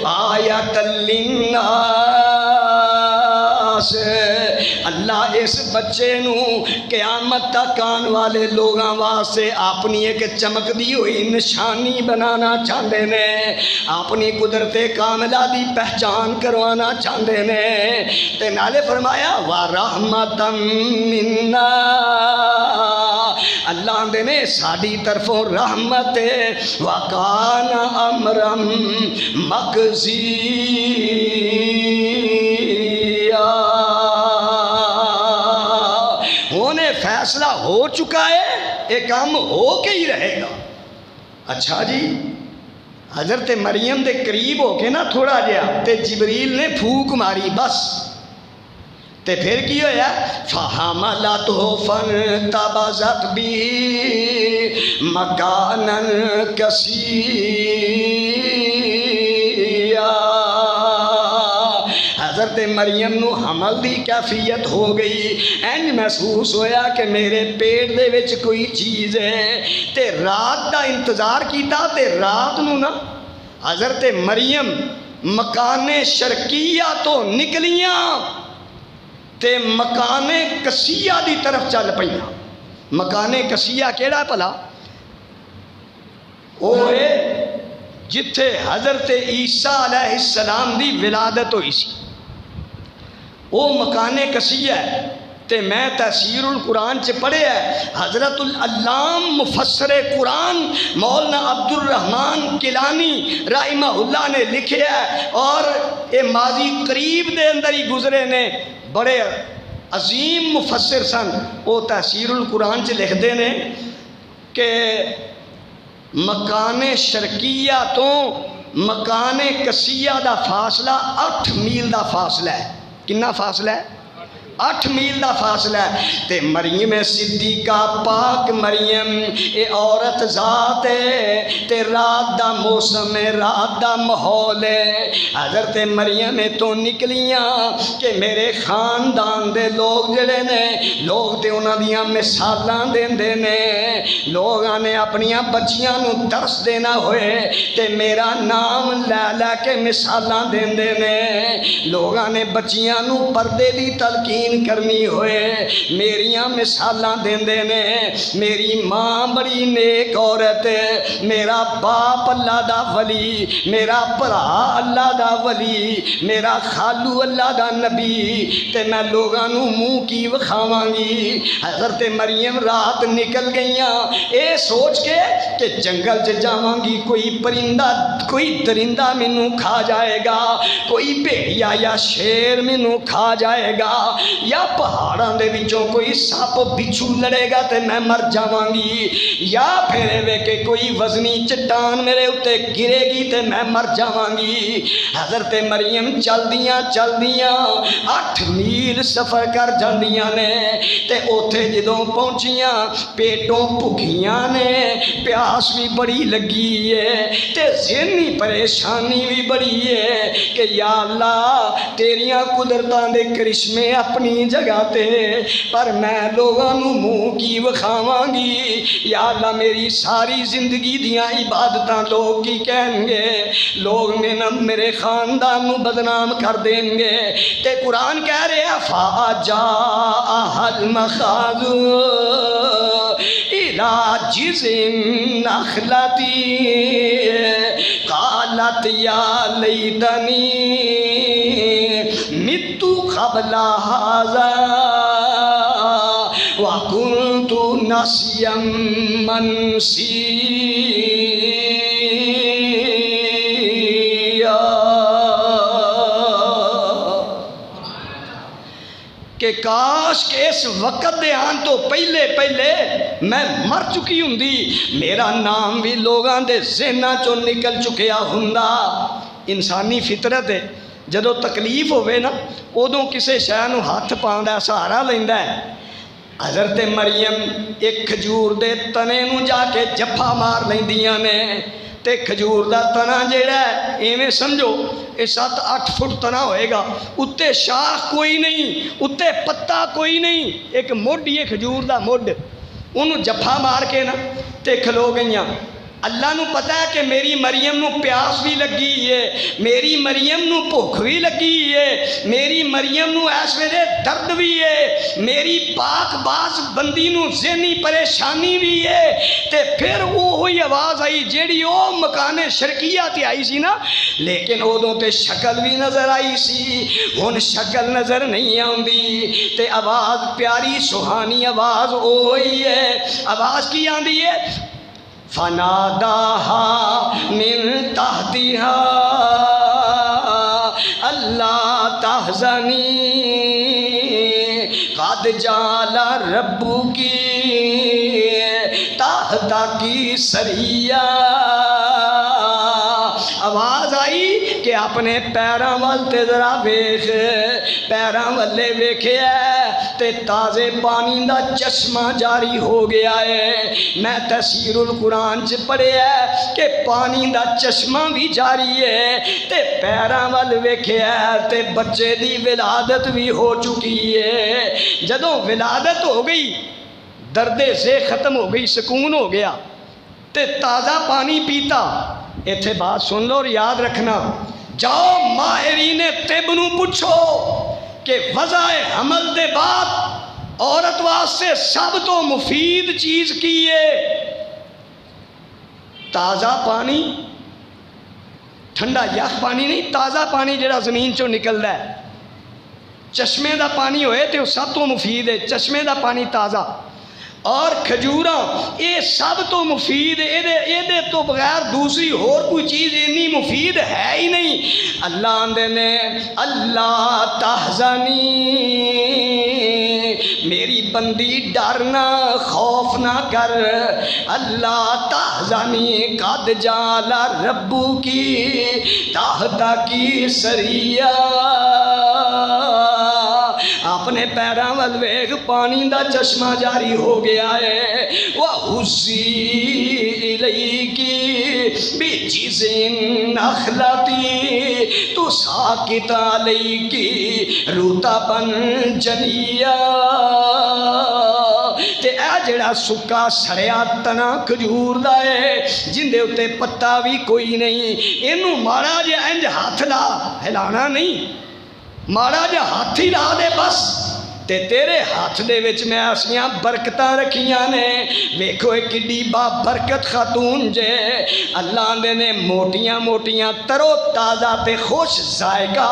آیۃ للناس اللہ اس بچے نو قیامت تک آن والے لوگاں واسطے اپنی ایک چمکدی ہوئی نشانی بنانا چاہتے ہیں اپنی قدرت کاملہ دی پہچان کروانا چاہتے ہیں تے نالے فرمایا وَرَحْمَةً مِنَّا اللہ دے نے ساڑی طرفوں رحمت وَقَانَ أَمْرًا مَقْضِيًّا فیصلہ ہو چکا ہے ایک کام ہو کے ہی رہے گا اچھا جی حضرت مریم دے قریب ہو کے نا تھوڑا جیا تے جبریل نے پھوک ماری بس تے پھر کی ہویا فَحَمَلَتْهُ فَانْتَبَذَتْ بِهِ مَكَانًا قَصِيًّا حضرت مریم نو حمل دی کیفیت ہو گئی اینج محسوس ہویا کہ میرے پیٹ دے وچ کوئی چیز ہے تے رات دا انتظار کیتا تے رات نو نا حضرت مریم مکان شرقیہ تو نکلیاں تے مکان کسیہ دی طرف چل پئیاں مکان کسیہ کیڑا پلا اوے جتھے حضرت عیسیٰ علیہ السلام دی ولادت ہوئی سی وہ مکان کسیہ ہے تے میں تفسیر القرآن چ پڑھے ہے حضرت العلام مفسر قرآن مولانا عبد الرحمن کیلانی رحمہ اللہ نے لکھے ہے اور یہ ماضی قریب دے اندر ہی گزرے نے بڑے عظیم مفسر سن وہ تفسیر القرآن چ لکھ دے نے کہ مکان شرقیہ تو مکان کسیہ دا فاصلہ 8 میل دا فاصلہ ہے کنا فاصلہ ہے 8 میل دا فاصلہ ہے تے مریم صدیقہ پاک مریم اے عورت ذات ہے تے رات دا موسم ہے رات دا ماحول ہے حضرت مریم تو نکلیاں کہ میرے خاندان دے لوگ جڑے نے لوگ تے انہاں دیاں مثالاں دیندے نے لوگاں نے اپنیاں بچیاں نو درس دینا ہوئے تے میرا نام لے لے کے مثالاں دیندے نے لوگاں نے بچیاں نو پردے دی تلقین یقین کرنی ہوئے میریاں مثالاں دیندے نے. میری ماں بڑی نیک عورت، میرا باپ اللہ دا ولی، میرا بھرا اللہ دا ولی، میرا خالو اللہ دا نبی، تے میں لوگاں نو منہ کی وکھاواں گی. حضرت مریم رات نکل گئیاں اے سوچ کے کہ جنگل چ جاواں گی، کوئی پرندہ کوئی درندہ مینوں کھا جائے گا، کوئی بھیڑیا یا شیر مینوں کھا جائے گا، یا پہاڑاں دے وچوں کوئی سپ بچھو لڑے گا تے میں مر جاواں گی، یا پھر وے کہ کوئی وزنی چٹان میرے اتے گرے گی تے میں مر جاواں گی. حضرت مریم چلدیاں 8 میل سفر کر جاندیاں نے تے اوتھے جدوں پہنچیاں پیٹوں بھکھیاں نے، پیاس بھی بڑی لگی ہے تے ذہنی پریشانی بھی بڑی ہے کہ یا اللہ تیریاں قدرتاں دے کرشمے اپنی جگہ تے، پر میں لوگاں نو منہ کی وکھاواں گی. یا اللہ میری ساری زندگی دیاں عبادتاں لوگ کی کہیں گے، لوگ میرے خاندان نو بدنام کر دیں گے. تے قرآن کہہ رہے ہیں فَجَاءَهَا الْمَخَاضُ إِلَىٰ جِذْعِ النَّخْلَةِ قَالَتْ يَا لَيْتَنِي مِتُّ قَبْلَ هَٰذَا وَكُنتُ نَسْيًّا مَّنسِيًّا. کہ کاش کہ اس وقت دے آن تو پہلے میں مر چکی ہندی، میرا نام بھی لوگاں دے ذہناں چوں نکل چکیا ہوندا. انسانی فطرت ہے، جدوں تکلیف ہوئے نا ادوں کسے شے نوں ہاتھ پاوندا سہارا لیندا ہے. حضرت مریم ایک کھجور دے تنے نوں جا کے جفا مار لیندیاں نے تے کھجور دا تنا جیڑا ہے ایویں سمجھو یہ 7-8 فٹ تنا ہوئے گا، اتے شاخ کوئی نہیں، اتے پتا کوئی نہیں، ایک مڈ یہ کھجور دا مڈ، انہوں جفا مار کے نا تے کھلو گئیاں. اللہ نو پتہ ہے کہ میری مریم نو پیاس بھی لگی ہے، میری مریم نو بھوک بھی لگی ہے، میری مریم نو اس ویلے درد بھی ہے، میری پاک باز بندی نو ذہنی پریشانی بھی ہے. تے پھر وہی آواز آئی جیڑی او مکان شرکیہ تے آئی سی نا، لیکن ادوں تے شکل بھی نظر آئی سی، ہن شکل نظر نہیں آندی تے آواز پیاری سہانی آواز وہی ہے. آواز کی آندی ہے؟ فَنَادَاهَا مِن تَحْتِهَا أَلَّا تَحْزَنِي قَدْ جَعَلَ رَبُّكِ تَحْتَكِ سَرِيًّا. آواز آئی کہ اپنے پیراں وال تے ذرا ویکھ، پیراں والے ویکھیا تے تازے پانی دا چشمہ جاری ہو گیا ہے. میں تفسیر القرآن چ پڑھیا ہے کہ پانی دا چشمہ بھی جاری ہے تے پیراں وال ویکھیا تے بچے دی ولادت بھی ہو چکی ہے. جدوں ولادت ہو گئی درد سے ختم ہو گئی، سکون ہو گیا تے تازہ پانی پیتا. ایتھے بات سن لو اور یاد رکھنا، جاؤ ماہرین طب نو پوچھو کہ وضع حمل دے بعد عورت واسطے سب تو مفید چیز کی ہے؟ تازہ پانی، ٹھنڈا یخ پانی نہیں، تازہ پانی جڑا زمین چوں نکلدا ہے. چشمے دا پانی ہوئے تو سب تو مفید ہے، چشمے دا پانی تازہ. اور کھجوراں یہ سب تو مفید ہے، یہ تو بغیر دوسری اور کوئی چیز اتنی مفید ہے ہی نہیں. اللہ آندے نے اللہ تحزنی، میری بندی ڈرنا خوف نہ کر، اللہ تحزنی قد جعل ربکی تحتکی سریا. اپنے پیراں ول ویکھ پانی دا چشمہ جاری ہو گیا ہے. وَحُزِّی إِلَيْكِ بِجِذْعِ النَّخْلَةِ تُسَاقِطْ عَلَيْكِ رُطَبًا جَنِيًّا. تے اے جڑا سکا سڑیا تنا کھجور دا ہے جن دے اتے پتا بھی کوئی نہیں، اینوں ماڑا جے انج ہاتھ لا، ہلانا نہیں، ماڑا جا ہاتھی لا دے بس تے تیرے ہاتھ دے وچ میں ایسیاں برکتاں رکھیاں نے، ویکھو ایک کڈی با برکت خاتون جے، اللہ دے نے موٹیاں موٹیاں ترو تازہ تے خوش ذائقہ،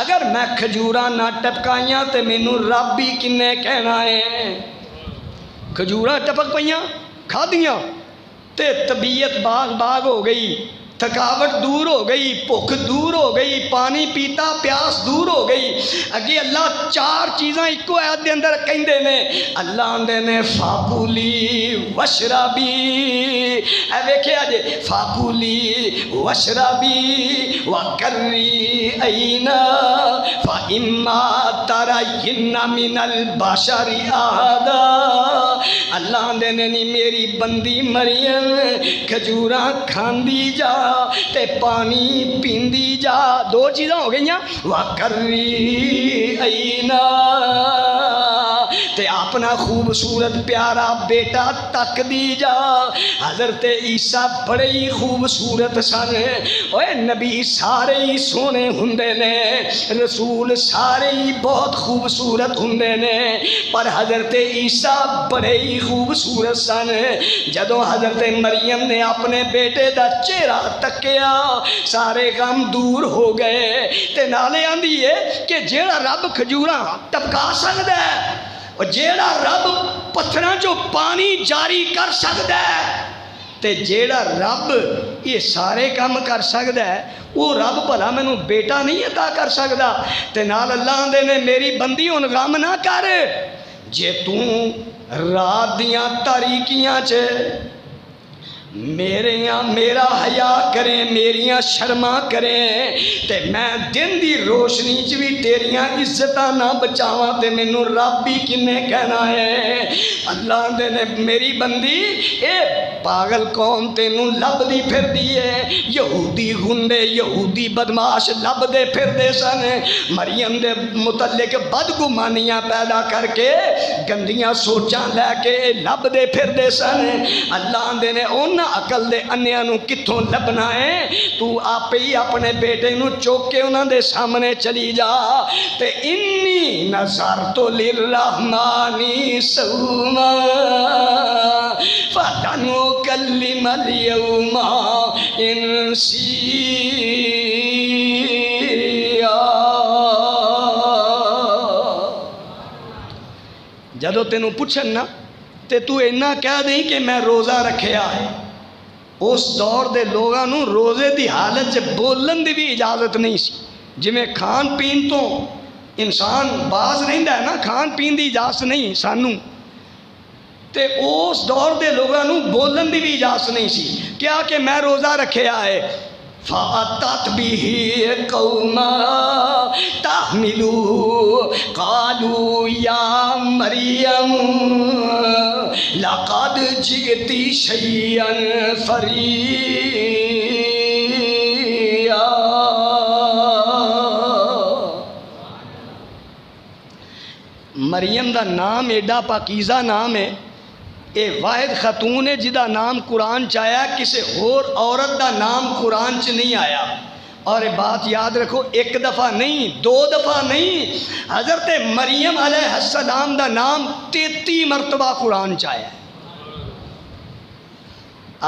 اگر میں کھجوراں نہ ٹپکائیاں تے مینوں رب بھی کنے کہنا ہے؟ کھجوراں ٹپک پئیاں کھادیاں تے طبیعت باغ باغ ہو گئی، تھکاوٹ دور ہو گئی، بھوک دور ہو گئی، پانی پیتا پیاس دور ہو گئی۔ اگے اللہ چار چیزاں ایکو آیت دے اندر کہندے نے، اللہ آندے نے فاکولی وشربی، اے ویکھیا جے، فاکولی وشربی وقری عینا فاما ترین من البشر احدا، اللہ آندے نے نی میری بندی مریم کھجوراں کھاندی جا تے پانی پیندی جا، دو چیزاں ہو گئیاں، وَقَرِّ عَيْنَا، تے اپنا خوبصورت پیارا بیٹا تک دی جا۔ حضرت عیسیٰ بڑے ہی خوبصورت سن، اوے نبی سارے ہی سونے ہندے نے، رسول سارے ہی بہت خوبصورت ہندے نے، پر حضرت عیسیٰ بڑے ہی خوبصورت سن۔ جدوں حضرت مریم نے اپنے بیٹے دا چہرہ تکیا، سارے غم دور ہو گئے، تے نالے آندی ہے کہ جیڑا رب کھجوراں ٹپکا سکدا ہے، اور جیڑا رب پتھراں جو پانی جاری کر سکدا ہے، تے جیڑا رب یہ سارے کام کر سکدا ہے، وہ رب بھلا مینوں بیٹا نہیں عطا کر سکدا؟ تے نال اللہ آندے نے میری بندی ہن غم نہ کر، جے تو رات دیاں تاریکیاں چ میرا حیا کریں، میریاں شرما کریں، تے میں دن دی روشنی چ بھی تیریاں عزتاں نہ بچاواں تے مینوں رب بھی کنے کہنا ہے؟ اللہ دے نے میری بندی اے پاگل قوم تینوں لب دی پھر دی ہے، یہودی گنڈے یہودی بدماش لب دے پھر دے سن، مریم دے متعلق بدگمانیاں پیدا کر کے گندیاں سوچاں لے کے لب دے پھر دے سن۔ اللہ دے نے انہاں عقل دے انیاں نو کتھوں لبنا ہے؟ تو آپ ہی اپنے بیٹے نو چوک کے انہاں دے سامنے چلی جا تے انی نظرت للرحمن صوما فلن اکلم اليوم انسیا۔ جدو تینوں پوچھن نا تے تو اینا کہہ دیں کہ میں روزہ رکھیا ہے۔ اس دور دے لوگاں نو روزے دی حالت چ بولن دی بھی اجازت نہیں سی، جی میں کھان پین تو انسان باز رہندا ہے نا، کھان پین دی اجازت نہیں سانوں، تے اس دور دے لوگاں نو بولن دی بھی اجازت نہیں سی، کیا کہ میں روزہ رکھیا ہے۔ فَأَتَتْ بِهِ قَوْمًا تَحْمِلُهُ قَالُوا يَا مَرْيَمُ لَقَدْ جِئْتِ شَيْئًا فَرِيًّا۔ مریم دا نام ایڈا پاکیزہ نام ہے، اے واحد خاتون ہے جدا نام قرآن چایا، کسی اور عورت دا نام قرآن چ نہیں آیا۔ اور یہ بات یاد رکھو، ایک دفعہ نہیں، دو دفعہ نہیں، حضرت مریم علیہ السلام دا نام 33 مرتبہ قرآن چایا ہے۔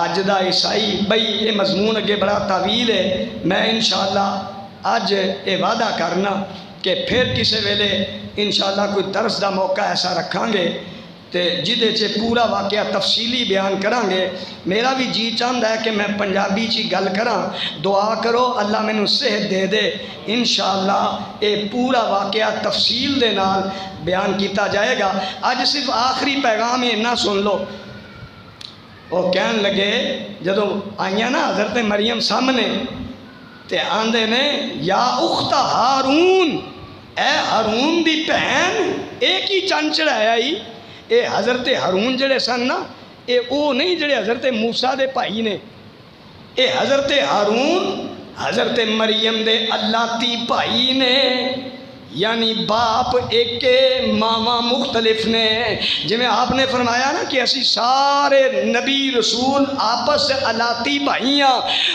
آج دا عیسائی بھئی یہ مضمون اگے بڑا طویل ہے، میں انشاءاللہ آج یہ وعدہ کرنا کہ پھر کسی ویلے انشاءاللہ کوئی درس دا موقع ایسا رکھاں گے تے جدے چے پورا واقعہ تفصیلی بیان کران گے۔ میرا بھی جی چاہتا ہے کہ میں پنجابی چی گل کراں، دعا کرو اللہ میں صحت دے دے، انشاءاللہ اے پورا واقعہ تفصیل دے نال بیان کیتا جائے گا۔ آج صرف آخری پیغام ہی نہ سن لو۔ وہ کہن لگے جدو آئیاں نا حضرت مریم سامنے تے آندے نے یا اخت ہارون، اے ہارون دی بہن، ایک ہی چند چڑھایا ہی۔ اے حضرت ہارون جڑے سن نا، اے او نہیں جڑے حضرت موسیٰ دے بھائی نے، اے حضرت ہارون حضرت مریم دے اللہ تی بھائی نے، یعنی باپ ایک ماما مختلف نے۔ جی میں آپ نے فرمایا نا کہ اسی سارے نبی رسول آپس سے علاتی بھائیاں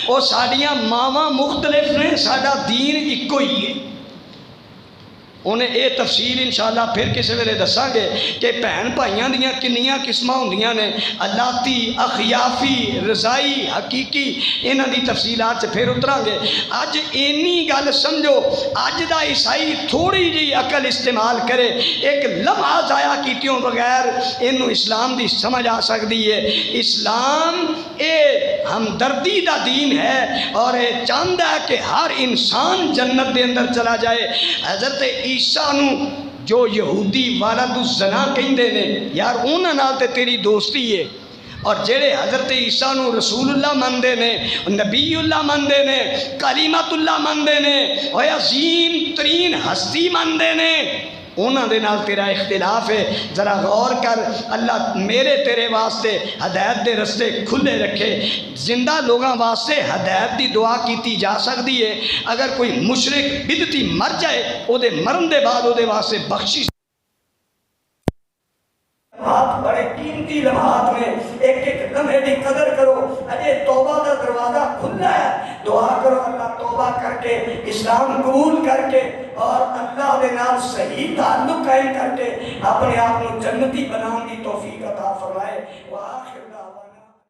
اور ساڑیاں ماما مختلف نے، ساڑا دین ایکو ہی ہے۔ انہیں یہ تفصیل انشاءاللہ پھر کسی ویلے دساں گے کہ بھن بھائیاں دیاں کنیاں قسماں ہوندیاں نے، الاتی، اخیافی، رضائی، حقیقی، انہاں دی تفصیلات سے پھر اتراں گے۔ اج اینی گل سمجھو، اج دا عیسائی تھوڑی جی عقل استعمال کرے، ایک لمحہ ضائع کیتیوں بغیر انہوں اسلام دی سمجھ آ سکتی ہے۔ اسلام اے ہمدردی دا دین ہے اور اے چاہتا ہے کہ ہر انسان جنت دے اندر چلا جائے۔ حضرت عیسیٰ نو جو یہودی والد الزنا کہندے نے، یار انہاں نال تے تیری دوستی ہے، اور جڑے حضرت عیسیٰ نو رسول اللہ مندے نے، نبی اللہ مندے نے، کلیمت اللہ مندے نے، اور عظیم ترین ہستی مندے نے، انہاں دے نال تیرا اختلاف ہے۔ ذرا غور کر، اللہ میرے تیرے واسطے ہدایت دے رستے کھلے رکھے۔ زندہ لوگاں واسطے ہدایت دی دعا کیتی جا سکتی ہے، اگر کوئی مشرک بدعتی مر جائے او دے مرن دے بعد او دے واسطے بخشش۔ لمحات بڑے قیمتی لمحات میں، ایک ایک لمحے کی قدر کرو۔ اجے توبہ کا دروازہ کھلا ہے، دعا کرو اللہ توبہ کر کے اسلام قبول کر کے اور اللہ دے نال صحیح تعلق قائم کر کے اپنے آپ کو جنتی بنانے کی توفیق عطا فرمائے۔ وآخر